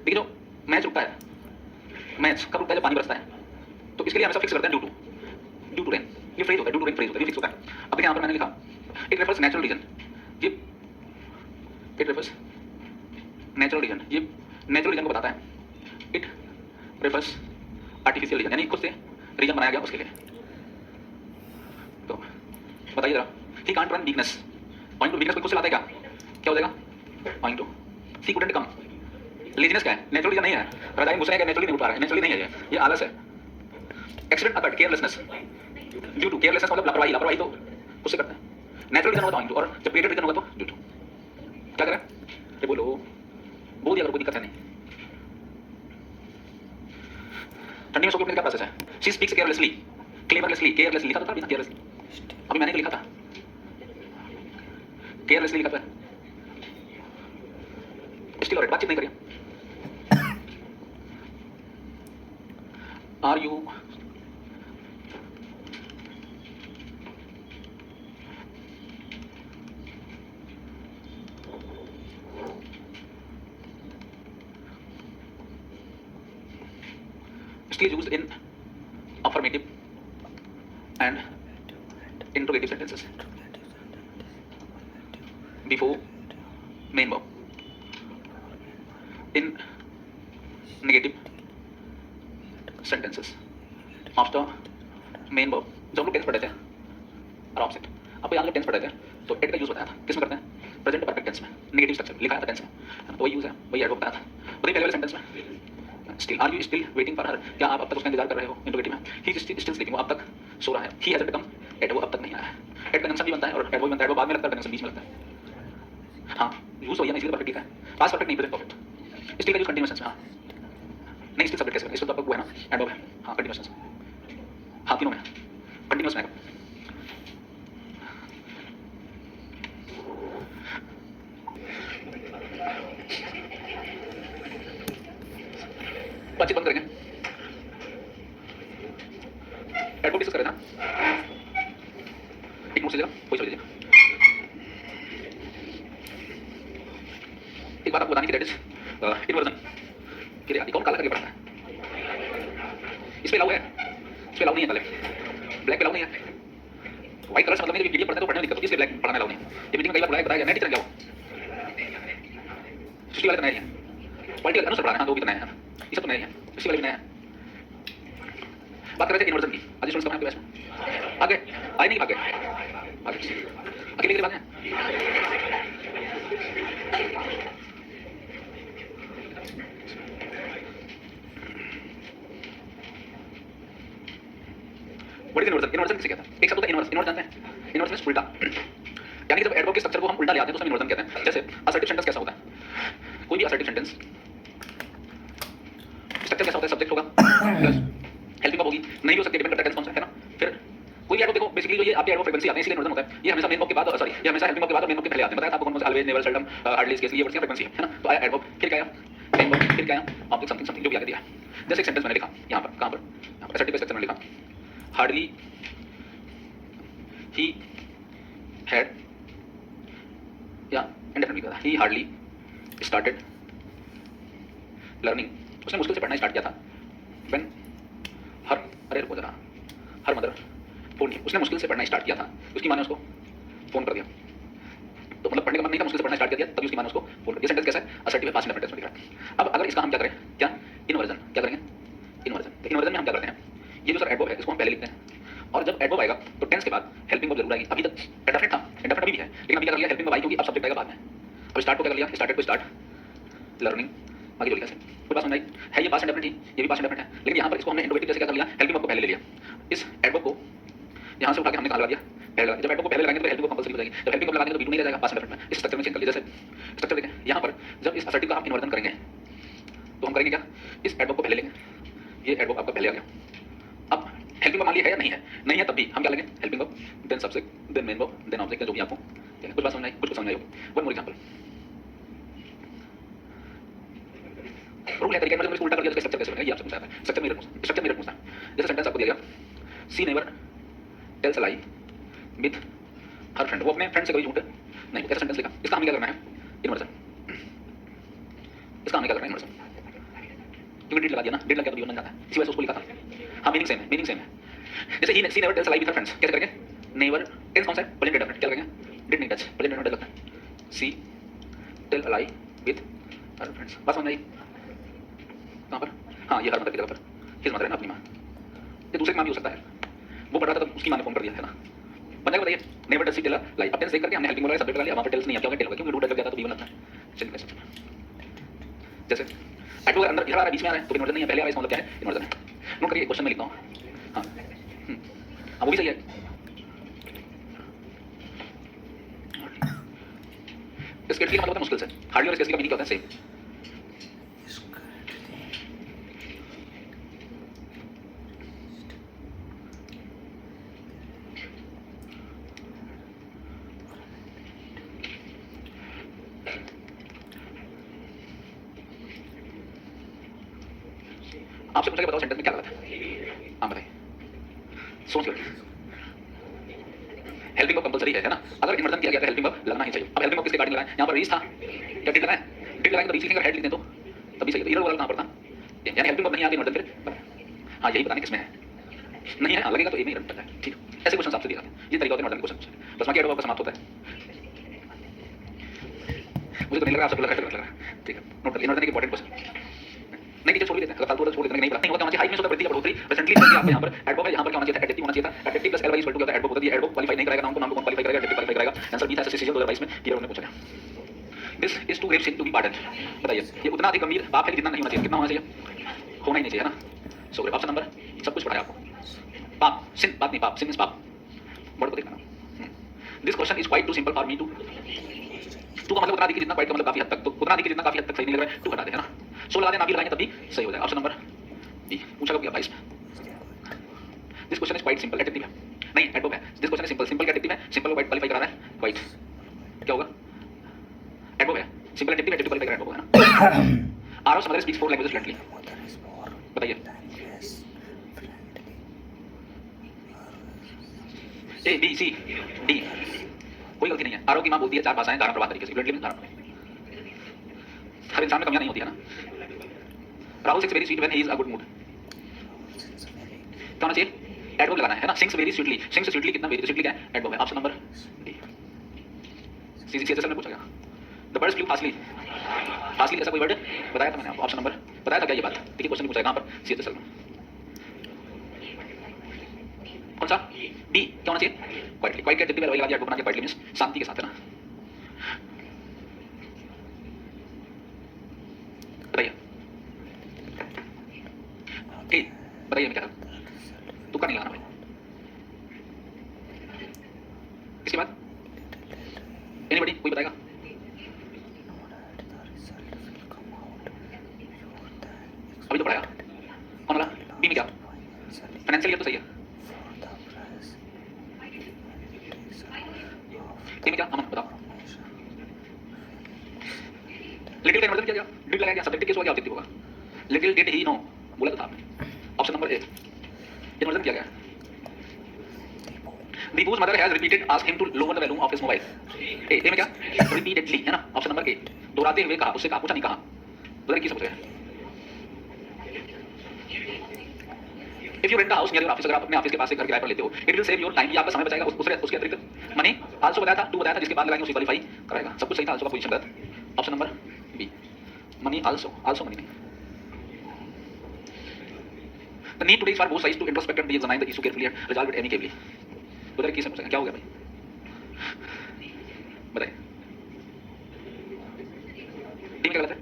देखिए जो मैच रुकता है, मैच कब रुकता है जब पानी बरसता है, तो इसके लिए हमेशा फिक्स करते हैं ड्यू टू रेन, ये फ्रेज होता है, ड्यू टू रेन फ्रेज होता है, ये फिक्स होता है। अब देखिए यहाँ पर मैंने लिखा इट रेफर्स नेचुरल रीजन, ये इट रेफर्स नेचुरल रीजन, ये नेचुरल रीजन को बताता है, इट रेफर्स आर्टिफिशियल रीजन, यानी खुद से रीजन बनाया गया उसके लिए। तो बताइए जरा, ही can't run weakness, point two weakness को खुद से लाता है क्या, क्या हो जाएगा point two, he couldn't come, laziness क्या है, नेचुरल रीजन नहीं है, रजाई घुस रहे हैं, नेचुरली नहीं उठ पा रहा है, नेचुरली नहीं है ये आलस है। Accident occurred, carelessness, due to, carelessness मतलब लापरवाही, लापरवाही तो उससे करते हैं, नेचुरल रीजन होगा तो, और जब क्रिएटेड रीजन होगा तो ड्यू टू। क्या करें, ये बोलो, बोल दिया अगर कोई दिक्कत है नहीं। ठंडी में सो के उठने का प्रोसेस है, शी स्पीक्स केयरलेसली, क्लेवरलेसली, केयरलेसली लिखा था अभी ना, केयरलेसली, अभी मैंने तो लिखा था केयरलेसली लिखा था, स्टिल ऑलराइट, बातचीत नहीं करिए। Are you still used in affirmative and interrogative sentences before main verb, in negative sentences after main verb। जब हम लोग टेंस पढ़े थे आराम से, आपको यहाँ टेंस पढ़े थे तो एड का यूज बताया था, किसमें करते हैं, प्रेजेंट परफेक्ट टेंस में, नेगेटिव स्ट्रक्चर लिखा था टेंस में, तो वही यूज है, वही एड बताया था। बताइए पहले वाले सेंटेंस में, still are you still waiting for her, क्या आप अब तक उसका इंतजार कर रहे हो, इंटरोगेटिव में, ही इज स्टिल स्लीपिंग, वो अब तक सो रहा है, ही हैजंट कम, एड वो अब तक नहीं आया है, एड कंजंक्शन भी बनता है और एड वो भी बनता है, वो बाद में लगता है, कंजंक्शन बीच में लगता है। हाँ यूज हो गया ना, इसलिए परफेक्ट लिखा है, पास्ट परफेक्ट नहीं, प्रेजेंट परफेक्ट, स्टिल का यूज कंटीन्यूअस टेंस में। हाँ नहीं स्टिल सब्जेक्ट कैसे, इसको तो आपको वो है ना एडवर्ब है, हाँ कंटीन्यूअस टेंस, हाँ तीनों में कंटीन्यूअस में। बातचीत बंद करेंगे, एडवर्ब डिस्कस करें ना, एक नोट से जरा कोई छोड़ दीजिए। एक बात आपको बतानी थी, दैट इज इन्वर्जन, कि यार कौन काला करके पढ़ता है, इस पे लाऊ है, इस पे लाऊ नहीं है, काले ब्लैक पे लाऊ नहीं है, व्हाइट कलर से मतलब जब पीडीएफ पढ़ते हैं तो पढ़ने में दिक्कत होती है, इसलिए ब्लैक पढ़ाने लाऊ नहीं है। ये मीटिंग में कई बार बुलाया गया, नया टीचर क्या हो, सृष्टि वाले तो नए हैं, पॉलिटिकल अनुसार पढ़ाना है, दो भी तो नए हैं, ये सब तो नए हैं, सृष्टि वाले भी नए हैं। बात कर रहे थे इन्वर्जन की, आज स्टूडेंट्स कहाँ हैं आपके, आगे आए नहीं, आगे आगे अकेले के बाद हैं, व्हाट इज इन्वर्जन, इन्वर्जन किसे कहते हैं, एक शब्द होता है इन्वर्स, इन्वर्स जानते हैं, इन्वर्स मींस उल्टा, यानी कि जब एडवर्ब के स्ट्रक्चर को हम उल्टा ले आते हैं तो उसे इन्वर्जन कहते हैं। जैसे असर्टिव सेंटेंस कैसा होता है, कोई भी असर्टिव सेंटेंस स्ट्रक्चर कैसा होता है, सब्जेक्ट होगा प्लस हेल्पिंग वर्ब होगी, नहीं हो सकती, डिपेंड करता है टेंस कौन सा है ना। फिर कोई भी एडवर्ब देखो, बेसिकली जो ये आपके एडवर्ब फ्रीक्वेंसी आते हैं इसलिए इन्वर्जन होता है, ये हमेशा मेन वर्ब के बाद, सॉरी ये हमेशा हेल्पिंग वर्ब के बाद और मेन वर्ब के पहले आते हैं, बताया था आपको कौन सा, always, never, seldom, hardly, scarcely, ये वर्ड्स की फ्रीक्वेंसी है ना। तो आया एडवर्ब, फिर क्या आया मेन वर्ब, फिर क्या आया ऑब्जेक्ट, समथिंग समथिंग जो भी आगे दिया है। जैसे एक सेंटेंस मैंने लिखा यहाँ पर, कहाँ पर, यहाँ पर असर्टिव स्ट्रक्चर में लिखा, हार्डली he had, या indefinitely था, he hardly started learning, उसने मुश्किल से पढ़ना स्टार्ट किया था, when her, अरे रुको जरा, her mother फोन किया, उसने मुश्किल से पढ़ना स्टार्ट किया था, उसकी माँ ने उसको फोन कर दिया, तो मतलब पढ़ने का मन नहीं था, मुश्किल से पढ़ना स्टार्ट कर दिया, तभी उसकी माँ ने उसको फोन कर दिया। सेंटेंस कैसा है, असर्टिव है, पास्ट इंडेफिनिट टेंस में लिखा है। अब अगर इसका हम क्या करें, क्या इन्वर्जन, क्या करेंगे इन्वर्जन, तो इन्वर्जन में हम क्या करते हैं, ये जो सर एडवर्ब है इसको हम पहले लिखते हैं, और जब एडवर्ब आएगा तो टेंस के बाद हेल्पिंग वर्ब जरूर आएगी। अभी तक इंडेफिनिट था, इंडेफिनिट अभी भी है, लेकिन अभी क्या कर लिया हेल्पिंग वर्ब आई, क्योंकि अब सब्जेक्ट आएगा बाद में, अब स्टार्ट को क्या कर लिया, स्टार्टेड को स्टार्ट लर्निंग, आगे जो लिखा है कोई बात समझ आई है, ये पास्ट इंडेफिनिट ही, ये भी पास्ट इंडेफिनिट है, लेकिन यहाँ पर इसको हमने इंट्रोगेटिव जैसे क्या कर लिया, हेल्पिंग वर्ब को पहले ले लिया, इस एडवर्ब को यहाँ से उठा के हमने कहाँ लगा दिया, पहले लगा दिया। जब एडवर्ब को पहले लगाएंगे तो हेल्पिंग वर्ब कंपल्सरी हो जाएगी, जब हेल्पिंग वर्ब लगाएंगे तो बी टू नहीं रह जाएगा, पास्ट इंडेफिनिट में इस स्ट्रक्चर में चेंज कर लिया। जैसे स्ट्रक्चर देखें यहाँ पर जब इस असर्टिव का आप इन्वर्जन करेंगे तो हम करेंगे क्या, इस एडवर्ब को पहले लेंगे, ये एडवर्ब आपका पहले आ गया। अब हेल्पिंग वर्ब मान लिया है या नहीं है, नहीं है तब भी हम क्या लेंगे, helping verb then subject then main verb then object, जो भी आपको कुछ बात समझ आई, कुछ समझ आई होगी। वन मोर एग्जांपल, रूल है तरीके में उल्टा कर दिया तो स्ट्रक्चर कैसे बनेगा ये आपसे पूछा है, स्ट्रक्चर में पूछता है। जैसे सेंटेंस आपको दिया गया, she never tells a lie with her friend, वो अपने फ्रेंड से कभी झूठ नहीं, ऐसा सेंटेंस लिखा, इसका हमें क्या करना है, इन्वर्जन, इसका हमें क्या करना है, इन्वर्जन, क्योंकि डिड लगा दिया ना, डिड लग गया तो भी बन जाता है, इसी वजह से उसको लिखा था। हाँ मीनिंग सेम है, मीनिंग सेम है। जैसे ही she never tells a lie with her friends, कैसे करेंगे, नेवर टेल्स कौन सा है, प्रेजेंट डेफिनेट, क्या करेंगे, डिड नहीं टच, प्रेजेंट डेफिनेट लगता है, she tell a lie with her friends, बात समझ आई कहाँ पर, हाँ ये हर मदर की जगह पर किस मदर है ना, अपनी माँ, ये दूसरे की माँ भी हो सकता है, वो पढ़ रहा था तो उसकी माँ ने फोन कर दिया है ना, बन जाएगा बताइए, never does she tell lie, अब टेल्स देख करके हमने हेल्पिंग वर्ब सब्जेक्ट लगा लिया, वहाँ पर टेल्स नहीं है, क्या होगा टेल होगा, क्योंकि रूट लग जाता तो भी बनता है। चलिए जैसे एडवर्ब अंदर इधर आ रहा है, बीच में आ रहा है तो इन्वर्जन नहीं है, पहले आ रहा है, इसका मतलब क्या है, इन्वर्जन है। नोट करिए, क्वेश्चन में लिखता हूँ, हाँ हाँ वो भी सही है। स्केर्सली का मतलब मुश्किल से, हार्डली और स्केर्सली का मीनिंग क्या होता है, सेम। आपसे पूछा बताओ सेंटेंस में क्या गलत है, हाँ बताइए, सोच लो। हेल्पिंग वर्ब कंपल्सरी है ना, अगर इन्वर्जन किया गया तो हेल्पिंग वर्ब लगना ही चाहिए। अब हेल्पिंग वर्ब किसके रिगार्डिंग लगाएं, यहाँ पर रीच था या डिड लगाएं, डिड लगाएंगे तो रीच लिखेंगे, हेड लिख दें तो तभी सही है, इरर वाला कहाँ पर था, यानी हेल्पिंग वर्ब नहीं आती इन्वर्जन फिर, हाँ यही बताने किसमें है, नहीं है हाँ लगेगा तो एक में ही रट है, ठीक है। ऐसे क्वेश्चन आपसे दिया जाते हैं, ये तरीका होता है इन्वर्जन क्वेश्चन, बस बाकी एडवर्ब का समाप्त होता है। मुझे तो नहीं लग रहा आपसे लग रहा है, ठीक है। नोट कर इन्वर्जन एक इंपॉर्टेंट क्वेश्चन नहीं नीचे छोड़ देते हैं, अगर फालतू छोड़ देते हैं, नहीं पता नहीं होता, हाइट में होता वृद्धि या बढ़ोतरी, प्रेजेंटली आप यहाँ पर एडवर्ब है, यहाँ पर क्या होना चाहिए था, एडजेक्टिव होना चाहिए था, adjective plus L Y equal to adverb होता है, एडवर्ब क्वालीफाई नहीं करेगा, नाउन को कौन क्वालीफाई करेगा, एडजेक्टिव क्वालीफाई करेगा, आंसर बी था एसएससी 2022 में, क्लियर होने पूछा गया। This is too grave sin to be pardon, बताइए ये उतना अधिक गंभीर पाप है कि जितना नहीं होना चाहिए, कितना होना चाहिए, होना ही नहीं चाहिए ना। सो ग्रेव ऑप्शन नंबर, सब कुछ पढ़ाया आपको, पाप सिन बात नहीं, पाप सिन इज पाप, वर्ड को देखना। This question is quite too simple for me to, too का मतलब उतना अधिक जितना, क्वाइट का मतलब काफी हद तक, तो उतना अधिक जितना काफी हद तक सही नहीं लग रहा है, टू हटा दे है ना, सो लगा देना, लगाएंगे तभी सही हो जाएगा। ऑप्शन नंबर बी पूछा गया 22 में। This question is quite simple, adjective है नहीं एडवर्ब है, this question is simple, simple का एडजेक्टिव है, सिंपल को क्वालिफाई करा रहा है, क्वाइट क्या होगा, एडवर्ब है, सिंपल एडजेक्टिव, एडजेक्टिव क्वालिफाई करा एडवर्ब है ना। Aarav Samaddar speaks 4 languages fluently, बताइए ए बी सी डी, कोई गलती नहीं है। आरव की मां बोलती है 4 भाषाएं गाना प्रभात तरीके से, फ्लुएंटली में गाना, हर इंसान में कमियां नहीं होती है ना। Rahul sings very sweet when he is a good mood, क्या होना चाहिए, एडवर्ब लगाना है ना, sings very sweetly, sings sweetly कितना वेरी स्वीटली क्या है, एडवर्ब है। ऑप्शन नंबर डी, सीएसएस में पूछा गया। The birds flu fastly, fastly जैसा कोई वर्ड बताया था मैंने आपको, ऑप्शन नंबर बताया था क्या ये बात, देखिए क्वेश्चन पूछा है कहां पर, सीएसएस में कौन सा, डी क्या होना चाहिए, क्वाइटली, क्वाइट के एडजेक्टिव लगा दिया, एडवर्ब बना दिया, क्वाइटली मींस शांति के साथ है ना। बताइए ए बताइए मैं क्या तुक्का नहीं लगाना भाई। इसके बाद एनीबॉडी कोई बताएगा, अभी तो पढ़ाया कौन वाला, बी में क्या, फाइनेंशियल ईयर तो सही है, ए में क्या, अमन बताओ, लिटिल का इन्वर्जन किया गया, डिड लगाया गया, सब्जेक्टिव केस होगा क्या ऑब्जेक्टिव होगा, लिटिल डिड ही नो बोला था आपने। ऑप्शन नंबर ए इन्वर्जन किया गया। दीपू's mother has repeated asked him to lower the volume of his mobile, ए में क्या, repeatedly है ना, ऑप्शन नंबर ए दोहराते हुए कहा, उससे कहा, पूछा नहीं कहा, उधर की समझ है। If you rent a house near your office, अगर आप अपने ऑफिस के पास से घर किराए पर लेते हो, it will save your time, ये आपका समय बचाएगा, उसके अतिरिक्त मनी, आल्सो बताया था, टू बताया था, जिसके बाद लगाएंगे उसे क्वालीफाई कराएगा, सब कुछ सही था, आल्सो का पोजीशन गलत। Option number B money, also money नहीं। The need today is for both sides to introspect and re-examine the issue carefully and resolve it amicably, उधर की समझ क्या हो गया भाई बताइए, क्या गलत है?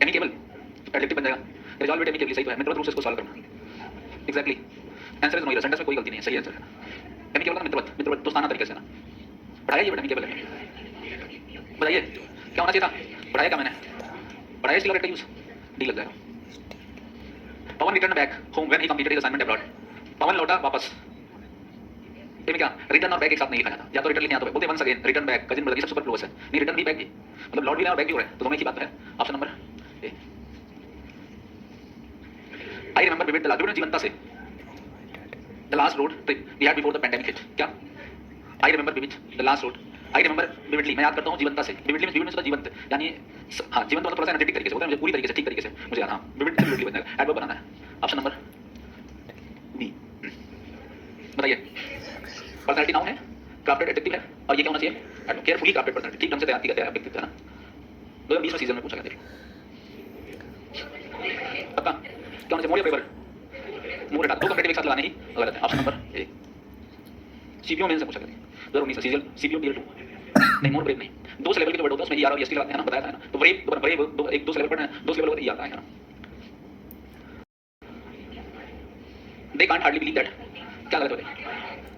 एमिकेबल एडजेक्टिव बन जाएगा, रिजॉल्व इट एमिकेबली, सही तो है, मैं तुरंत रूप से इसको सॉल्व करूंगा। Exactly answer is no, sentence में कोई गलती नहीं है, सही आंसर है। एमिकेबल का मित्रवत, मित्रवत दोस्ताना तरीके से ना पढ़ाया, ये बड़ा एमिकेबल है। बताइए क्या होना चाहिए था? पढ़ाया क्या मैंने? पढ़ाया इसलिए का यूज डी लग जाएगा। Pawan return back home when he completed his assignment abroad. Pawan लौटा वापस, ये में क्या रिटर्न और बैक एक साथ नहीं लिखा जाता, या तो रिटर्न लिखना या तो बोलते once again return back, cousin brother, ये सब सुपर क्लोज है, नहीं रिटर्न भी बैक भी, मतलब लौट भी रहा है और बैक भी हो रहा है, तो दोनों एक ही बात है। Option number A. I remember vivid the जीवंता से the last road trip we had before the pandemic hit. क्या? I remember vivid the last road, I remember vividly, मैं याद करता हूँ जीवंता से, विविडली मींस विविड जीवंत, यानी हाँ जीवंत मतलब थोड़ा सा एनर्जेटिक तरीके से, मुझे पूरी तरीके से ठीक तरीके से मुझे याद, हाँ विविड से विविडली बन जाएगा, एडवर्ब बनाना है। Option number B. बताइए पर्सनालिटी नाउन है, क्राफ्टेड एडजेक्टिव है, और ये क्या होना चाहिए? केयरफुली क्राफ्टेड पर्सनालिटी, ठीक ढंग से तैयार किया गया व्यक्तित्व है ना। 2020 में सीजन में पूछा गया, देखिए पक्का क्या होना चाहिए? मोर या ब्रेवर, मोर हटा, दो कंपेटिव एक साथ लगाने ही गलत है। ऑप्शन नंबर ए। सीपीओ मेन से पूछा गया 2019 सीजन सीपीओ टियर 2 नहीं, मोर ब्रेव नहीं, दो से लेवल के जो वर्ड होता है उसमें ईआर और एसटी लगाते हैं ना, बताया था ना, तो ब्रेव ब्रेव दो से लेवल पर दो से लेवल होता है, ई आता है ना। They can't hardly believe that, क्या गलत होता है?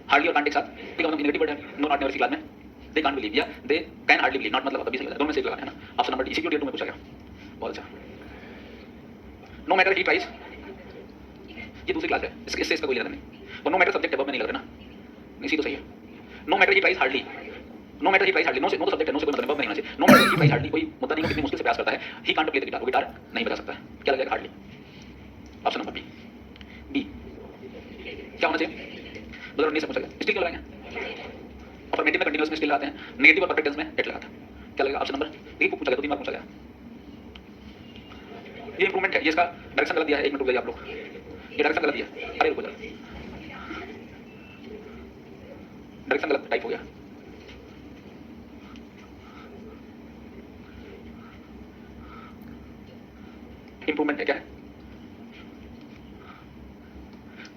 हार्डली और कांट एक साथ, ठीक है, मतलब नेगेटिव वर्ड है, नो नॉट नेवर सी क्लास में, दे कांट बिलीव या they can hardly believe, not मतलब होता है, दोनों में से एक लगाना है ना। Option number D, CPO tier 2 में पूछा गया, बहुत अच्छा। नो मैटर ही ट्राइज, ये दूसरी क्लास है, इससे इसका कोई लेना नहीं, और नो मैटर सब्जेक्ट है, वर्ब में नहीं लग रहा ना, इसी तो सही है। No matter he tries hardly, no matter he tries hardly, no से नो तो सब्जेक्ट है, नो से कोई मतलब वर्ब नहीं होना चाहिए। No matter he tries hardly, कोई मुद्दा नहीं, कितनी मुश्किल से प्रयास करता है, he can't play the guitar, वो गिटार नहीं बजा सकता है, क्या लगेगा? Hardly. Option number B. B क्या होना चाहिए? 2019 से पूछा गया, स्टिल क्यों लगाएंगे? अफर्मेटिव में कंटीन्यूअस में स्टिल लगाते हैं, नेगेटिव और परफेक्ट टेंस में एट लगाते हैं, क्या लगेगा? ऑप्शन नंबर बी पूछा गया, तो 3 बार पूछा गया। ये इंप्रूवमेंट है, ये इसका डायरेक्शन गलत दिया है, 1 मिनट रुक जाइए आप लोग, ये डायरेक्शन गलत दिया है, अरे रुको जरा, डायरेक्शन गलत टाइप हो गया। इंप्रूवमेंट है, क्या है?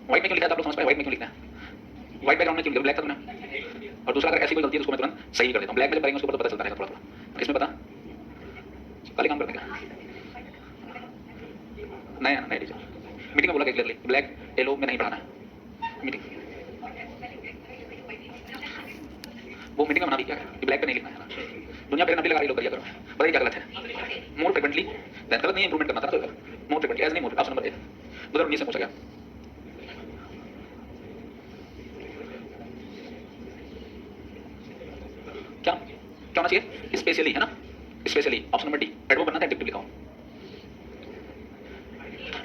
व्हाइट में क्यों लिखा था आप लोग समझ पाए? व्हाइट में क्यों लिखना है? व्हाइट बैकग्राउंड में क्यों लिखा? ब्लैक था तुमने, और दूसरा अगर ऐसी कोई गलती है तो उसको मैं तुरंत सही कर देता हूँ, ब्लैक में जब करेंगे उसके ऊपर तो पता चलता है थोड़ा थोड़ा, इसमें पता काले काम करने का नया नया टीचर मीटिंग में बोला कि क्लियरली ब्लैक येलो में नहीं पढ़ाना है, मीटिंग वो मीटिंग में मना भी किया कि ब्लैक पे नहीं लिखना है ना, दुनिया पे नबी लगा रही लोग करिया करो, बताइए क्या गलत है? मोर फ्रिक्वेंटली, गलत नहीं, इंप्रूवमेंट करना था, मोर फ्रिक्वेंटली एज नहीं मोर। ऑप्शन नंबर ए, 2019 से पूछा गया। क्या क्या होना चाहिए? स्पेशली है ना, specially. Option number D, adverb बनना था, एडजेक्टिव लिखा हो।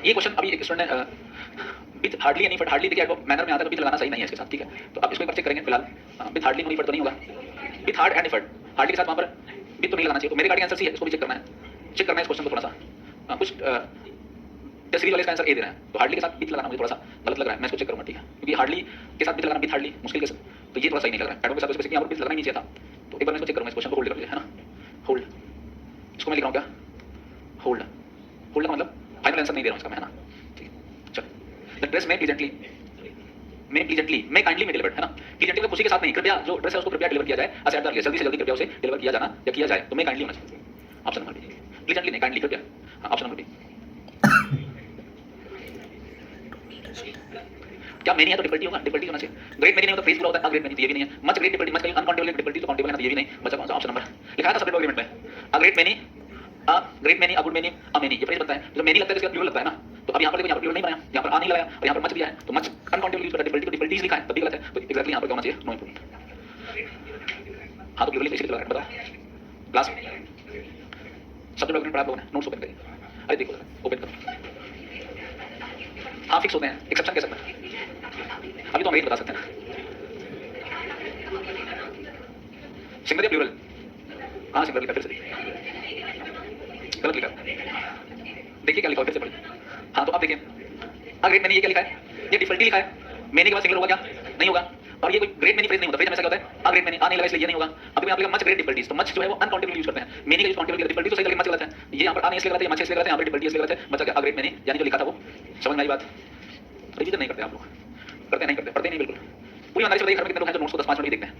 ये क्वेश्चन अभी एक स्टूडेंट ने विद हार्डली एनी फट, हार्डली देखिए एडवर्ब मैनर में आता है तो विद लगाना सही नहीं है इसके साथ, ठीक है, तो आप इसको एक बार चेक करेंगे फिलहाल। विद हार्डली नो एफर्ट तो नहीं होगा, with hard and effort, hardly के साथ वहां पर विद तो नहीं लगाना चाहिए, तो मेरे गाड़ी आंसर सी है, इसको भी चेक करना है, चेक करना है इस क्वेश्चन को थोड़ा सा, कुछ सीरीज वाले इसका आंसर ए दे रहा है, तो हार्डली के साथ विद लगाना मुझे थोड़ा सा गलत लग रहा है, मैं इसको चेक करूंगा, ठीक है, क्योंकि हार्डली के साथ विद लगाना, विद हार्डली मुश्किल के साथ, तो ये थोड़ा सही नहीं लग रहा है, एडवर्ब के साथ स्पेसिफिक यहाँ पर विद लगना नहीं चाहिए था, तो एक बार मैं इसको चेक करूंगा, इस क्वेश्चन को होल्ड कर लीजिए, है ना, होल्ड, इसको मैं लिख रहा हूँ क्या? होल्ड, होल्ड का मतलब फाइनल आंसर नहीं दे रहा हूँ इसका मैं, है ना, ठीक है, चलो। द ड्रेस में प्लीजेंटली, मैं काइंडली में डिलीवर्ड, है ना, प्लीजेंटली मतलब खुशी के साथ नहीं, कृपया जो ड्रेस है उसको कृपया डिलीवर किया जाए, असैप्ट जल्दी से जल्दी कृपया उसे डिलीवर किया जाना या किया जाए, तो मैं काइंडली होना चाहिए। ऑप्शन नंबर बी, प्लीजेंटली नहीं, काइंडली कृपया, हाँ ऑप्शन नंबर बी। क्या मेनी है तो डिफिकल्टी होगा, डिफिकल्टी होना चाहिए, ग्रेट मेनी नहीं हो तो फेस पूरा होता है, ग्रेट मेनी तो ये भी नहीं है, मच ग्रेट डिफिकल्टी, मच कहीं अनकाउंटेबल डिफिकल्टी तो काउंटेबल है, ये भी नहीं बचा, कौन सा? ऑप्शन नंबर लिखा था सब्जेक्ट एग्रीमेंट में, a great many, a great many, a good many, a many, ये फ्रेज बनता है, जो मेनी लगता है इसका प्लूरल लगता है ना, तो अब यहाँ पर देखो, यहाँ पर प्लूरल नहीं बनाया, यहाँ पर आ नहीं लगाया और यहाँ पर मच दिया है, तो मच अनकाउंटेबल यूज करता है, डिफिकल्टी को डिफिकल्टीज लिखा है, तभी गलत है, तो एग्जैक्टली यहाँ पर क्या होना चाहिए? No improvement. हाँ तो प्लूरल इसलिए लगाया, बताओ क्लास सब्जेक्ट एग्रीमेंट पढ़ा लोगों ने, नोट्स ओपन करिए, अरे देखो ओपन करो, हाँ फिक्स होते हैं, एक्सेप्शन कह सकते हैं, अभी तो हम बता सकते हैं सिंगल या प्लूरल, हाँ सिंगल लिखा, फिर से गलत लिखा, देखिए क्या लिखा फिर से पढ़िए, हाँ तो आप देखिए ग्रेट मैनी, ये क्या लिखा है? ये डिफिकल्टी लिखा है, मैनी के बाद सिंगल होगा क्या? नहीं होगा, और ये कोई ग्रेट मैनी फ्रेज नहीं होता, फ्रेज हमेशा क्या होता है? ग्रेट मैनी, आ नहीं लगा इसलिए ये नहीं होगा, अभी आप लिखा मच ग्रेट डिफिकल्टीज, तो मच जो है वो अनकाउंटेबल यूज करते हैं, मैनी का यूज काउंटेबल डिफिकल्टी तो सही लगे, मच गलत है, ये यहाँ पर आ नहीं इसलिए गलत है, मच इसलिए गलत है, यहाँ पर डिफिकल्टी इसलिए गलत है, बचा क्या? ग्रेट मैनी, यानी जो लिखा था वो, समझ में आई बात? रिवीजन नहीं करते आप लोग, करते नहीं करते, पढ़ते नहीं बिल्कुल, पूरी ईमानदारी से बताइए घर में कितने लोग हैं जो नोट्स को 10-5 मिनट देखते हैं?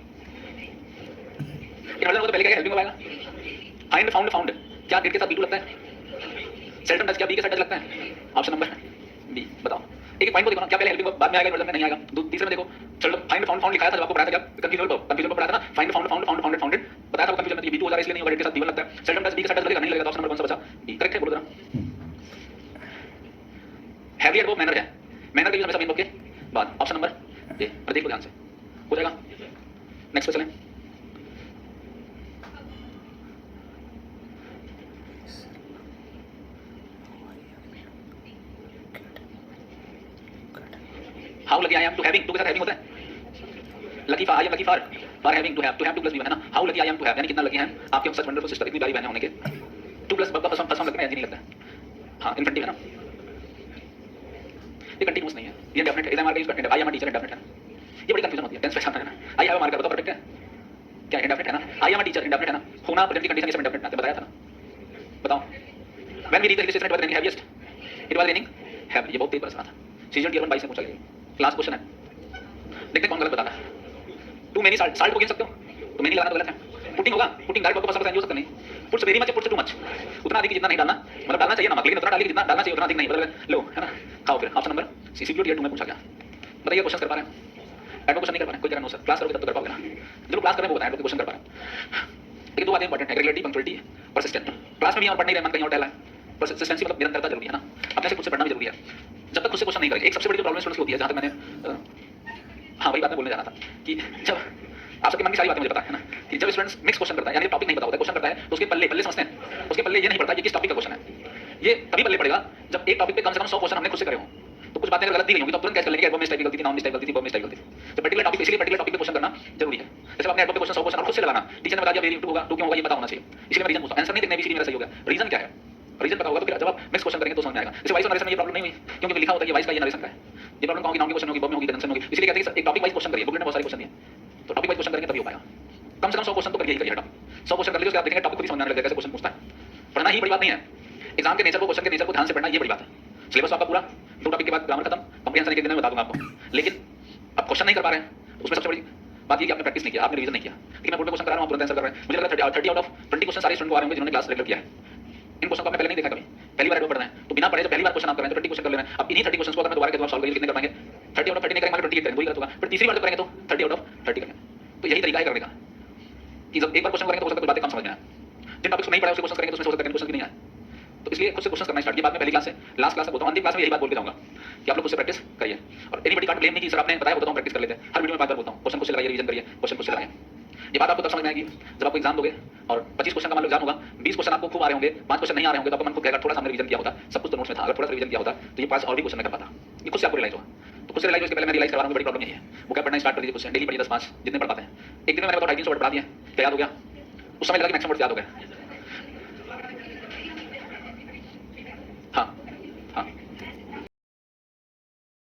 इन वर्जन को तो पहले क्या हेल्पिंग में आएगा, फाइंड फाउंड फाउंड, क्या डेट के साथ बी टू लगता है? सेल्टम टच क्या बी के साथ टच लगता है? Option number B. बताओ एक पॉइंट को देखो ना, क्या पहले हेल्पिंग वर्ब बाद में आएगा वर्ब में नहीं आएगा? तीसरे में देखो, चलो फाइंड फाउंड फाउंड लिखाया था, जब आपको पढ़ाया था क्या कंफ्यूजन पढ़ाया था ना, find found found found found founded बताया था वो कंफ्यूजन में, बी टू हो जा रहा है इसलिए नहीं होगा, डेट के साथ बी वन लगता है। सेल्टम टच बी के साथ टच लगेगा नहीं लगेगा? ऑप्शन नंबर कौन सा बचा? बी। करेक्ट है, बोलो जरा। हैवी एडवर्ब मैनर है, मैनर के यूज हमेशा मेन वर्ब के बाद। ऑप्शन नंबर ए। और देख लो ध्यान से, हो जाएगा। नेक्स्ट पे चलें। How lucky I am to having, to के साथ हैविंग होता है। Lucky for I am, lucky for having to have to plus B है ना। How lucky I am to have, यानी कितना लकी हैं आपके सच वंडरफुल सिस्टर, इतनी प्यारी बहनें होने के। टू प्लस वर्ब का फर्स्ट फॉर्म लगता है नहीं लगता है। हां इन्फिनिटिव है ना, ये कंटीन्यूअस नहीं है, ये डेफिनेट है। इज एम आर का यूज करते हैं, आई एम टीचर इंडेफिनिट है ना। ये बड़ी कंफ्यूजन होती है टेंस पहचानना है ना। आई हैव मार्कर बताओ परफेक्ट है क्या? इंडेफिनिट है ना। आई एम टीचर इंडेफिनिट है ना। होना प्रेजेंट की कंडीशन इसमें इंडेफिनिट है, बताया था ना। बताओ when we reach the hill station it was raining heaviest, it was raining heavy. ये बहुत तेज बरस रहा था। सीजन टीयर 1 22 में पूछा गया, क्लास क्वेश्चन है। देखते कौन गलत बताता है। टू मेनी साल्ट, साल्ट को गिन सकते हो तो मेनी लगाना तो गलत है। पुटिंग होगा, पुटिंग डायरेक्ट वर्ब को पसंद हो सकता नहीं। Puts very much, puts too much, उतना अधिक जितना नहीं डालना, मतलब डालना चाहिए नमक लेकिन उतना डालिए जितना डालना चाहिए, उतना अधिक नहीं, मतलब लो है ना, खाओ फिर। ऑप्शन नंबर सीसीपीओ टीयर 2 में पूछा गया। बताइए क्वेश्चन कर पा रहे हैं? एडवो क्वेश्चन नहीं कर पा रहे, कोई कह नो सर, क्लास करोगे तब तो कर पाओगे ना। जो क्लास कर रहे हैं वो बताएं, एडवो क्वेश्चन कर पा रहे हैं। लेकिन दो बातें इंपॉर्टेंट है, रेगुलरिटी, पंक्चुअलिटी, परसिस्टेंट। क्लास में भी हम पढ़ नहीं रहे, मन कहीं और टहला है। परसिस्टेंसी मतलब निरंतरता जरूरी है ना। अपने से खुद से पढ़ना भी जरूरी है। जब तक खुद से क्वेश्चन नहीं करेंगे, एक सबसे बड़ी जो प्रॉब्लम स्टूडेंट्स की होती है, जहां तक मैंने हाँ वही बात मैं बोलने जा रहा था कि जब आप सबके मन की सारी बातें मुझे पता है ना, कि जब स्टूडेंट्स मिक्स क्वेश्चन करता है, यानी टॉपिक नहीं पता होता है, क्वेश्चन करता है तो उसके पल्ले समझते हैं, उसके पल्ले ये नहीं पड़ता कि किस टॉपिक का क्वेश्चन है। ये तभी पल्ले पड़ेगा जब एक टॉपिक पे कम से कम 100 क्वेश्चन हमने खुद से करे हों। तो कुछ बातें अगर गलत दी गई होंगी तो तुरंत कैच कर लेंगे कि एडवर्ब में इस टाइप की गलती थी, नाउन में इस टाइप गलती थी, वर्ब में इस टाइप गलती थी। तो पर्टिकुलर टॉपिक, इसलिए पर्टिकुलर टॉपिक पे क्वेश्चन करना जरूरी है। जैसे आपने एडवर्ब पे क्वेश्चन 100 क्वेश्चन खुद से लगाना, टीचर ने बता दिया वेरी टू होगा, टू क्यों होगा ये पता होना चाहिए, इसलिए मैं रीजन पूछता हूं। आंसर नहीं देखना एबीसीडी मेरा सही हो गया, रीजन क्या है, रीजन पता होगा तो फिर जब आप मिक्स क्वेश्चन करेंगे तो समझ में आएगा। जैसे वाइस और नरेशन में ये प्रॉब्लम नहीं हुई क्योंकि लिखा होता है ये वाइस का, ये नरेशन का है। ये प्रॉब्लम कहाँ होगी? नाउन के क्वेश्चन होगी, वर्ब में होगी, कंजंक्शन होगी। इसलिए कहते हैं कि एक टॉपिक वाइज क्वेश्चन करिए, बुकलेट में बहुत सारे क्वेश्चन दिए, तो टॉपिक वाइज क्वेश्चन करेंगे तभी हो पाएगा। कम से कम 100 क्वेश्चन तो करिए ही करिए। 100 क्वेश्चन कर लीजिए, उसके बाद देखेंगे टॉपिक खुद ही समझ में आने लगेगा, कैसे क्वेश्चन पूछता है। पढ़ना ही बड़ी बात नहीं है, एग्जाम के नेचर को, क्वेश्चन के नेचर को ध्यान से पढ़ना ये बड़ी बात है। सिलेबस आपका पूरा, दो टॉपिक के बाद ग्रामर खत्म, कॉम्प्रिहेंशन एक दिन में बता दूंगा आपको। लेकिन अब क्वेश्चन नहीं कर पा रहे हैं, उसमें सबसे बड़ी बात ये कि आपने प्रैक्टिस नहीं किया, आपने रिवीजन नहीं किया। लेकिन मैं बोर्ड में क्वेश्चन कर रहा हूं, आप तुरंत आंसर कर रहे हैं। मुझे लगा 30 आउट ऑफ 20 क्वेश्चन सारे स्टूडेंट को आ रहे होंगे जिन्होंने क्लास रेगुलर किया है। इन क्वेश्चन को आपने पहले नहीं देखा कभी, पहली बार एडवर्ब पढ़ना है, तो बिना पढ़े जब पहली बार क्वेश्चन आप कर रहे हैं तो 20 क्वेश्चन कर लेना है। अब इन्हीं 30 क्वेश्चन को अगर मैं दोबारा कहता हूं सॉल्व करिए, कितने कर पाएंगे? 30 आउट ऑफ 30 नहीं करेंगे, 28 करेंगे, वही गलत होगा। फिर तीसरी बार जब करेंगे तो 30 आउट ऑफ 30 करेंगे। तो यही तरीका है करने का कि जब एक बार क्वेश्चन करेंगे तो हो सकता है कुछ बातें कम समझ में आए, जिन टॉपिक्स को नहीं पढ़ा उसके क्वेश्चन करेंगे तो उसमें हो सकता है क्वेश्चन भी नहीं आए। तो इसलिए खुद से क्वेश्चन करना स्टार्ट किया। बाद में पहली क्लास से लास्ट क्लास तक बोलता हूं, अंतिम क्लास में यही बात बोल के जाऊंगा कि आप लोग खुद से प्रैक्टिस करिए। और एनीबॉडी कांट ब्लेम मी कि सर आपने बताया होता हूं प्रैक्टिस कर लेते हैं। हर वीडियो में बात बोलता हूं, क्वेश्चन खुद से लगाइए, रिवीजन करिए, क्वेश्चन खुद से लगाइए। ये बात आपको तब समझ में आएगी जब आपको एग्जाम दोगे और 25 क्वेश्चन का मान लो एग्जाम होगा, 20 क्वेश्चन आपको खूब आ रहे होंगे, 5 क्वेश्चन नहीं आ रहे होंगे, तो आपका मन को कहेगा थोड़ा सा हमने रिवीजन किया होता, सब कुछ तो नोट्स में था, अगर थोड़ा सा रिवीजन किया होता तो ये पास और भी क्वेश्चन नहीं कर पाता। ये खुद से आपको रियलाइज होगा। तो खुद से रियलाइज, उसके पहले मैं रियलाइज करवा रहा हूं, बड़ी प्रॉब्लम यही है। वो क्या पढ़ना स्टार्ट कर दीजिए, क्वेश्चन डेली पढ़िए 10-5 जितने पढ़ पाते हैं। एक दिन में मैंने बताया 250 वर्ड पढ़ा दिया, क्या याद हो गया? उस समय लगा कि मैक्सिमम वर्ड याद हो गया,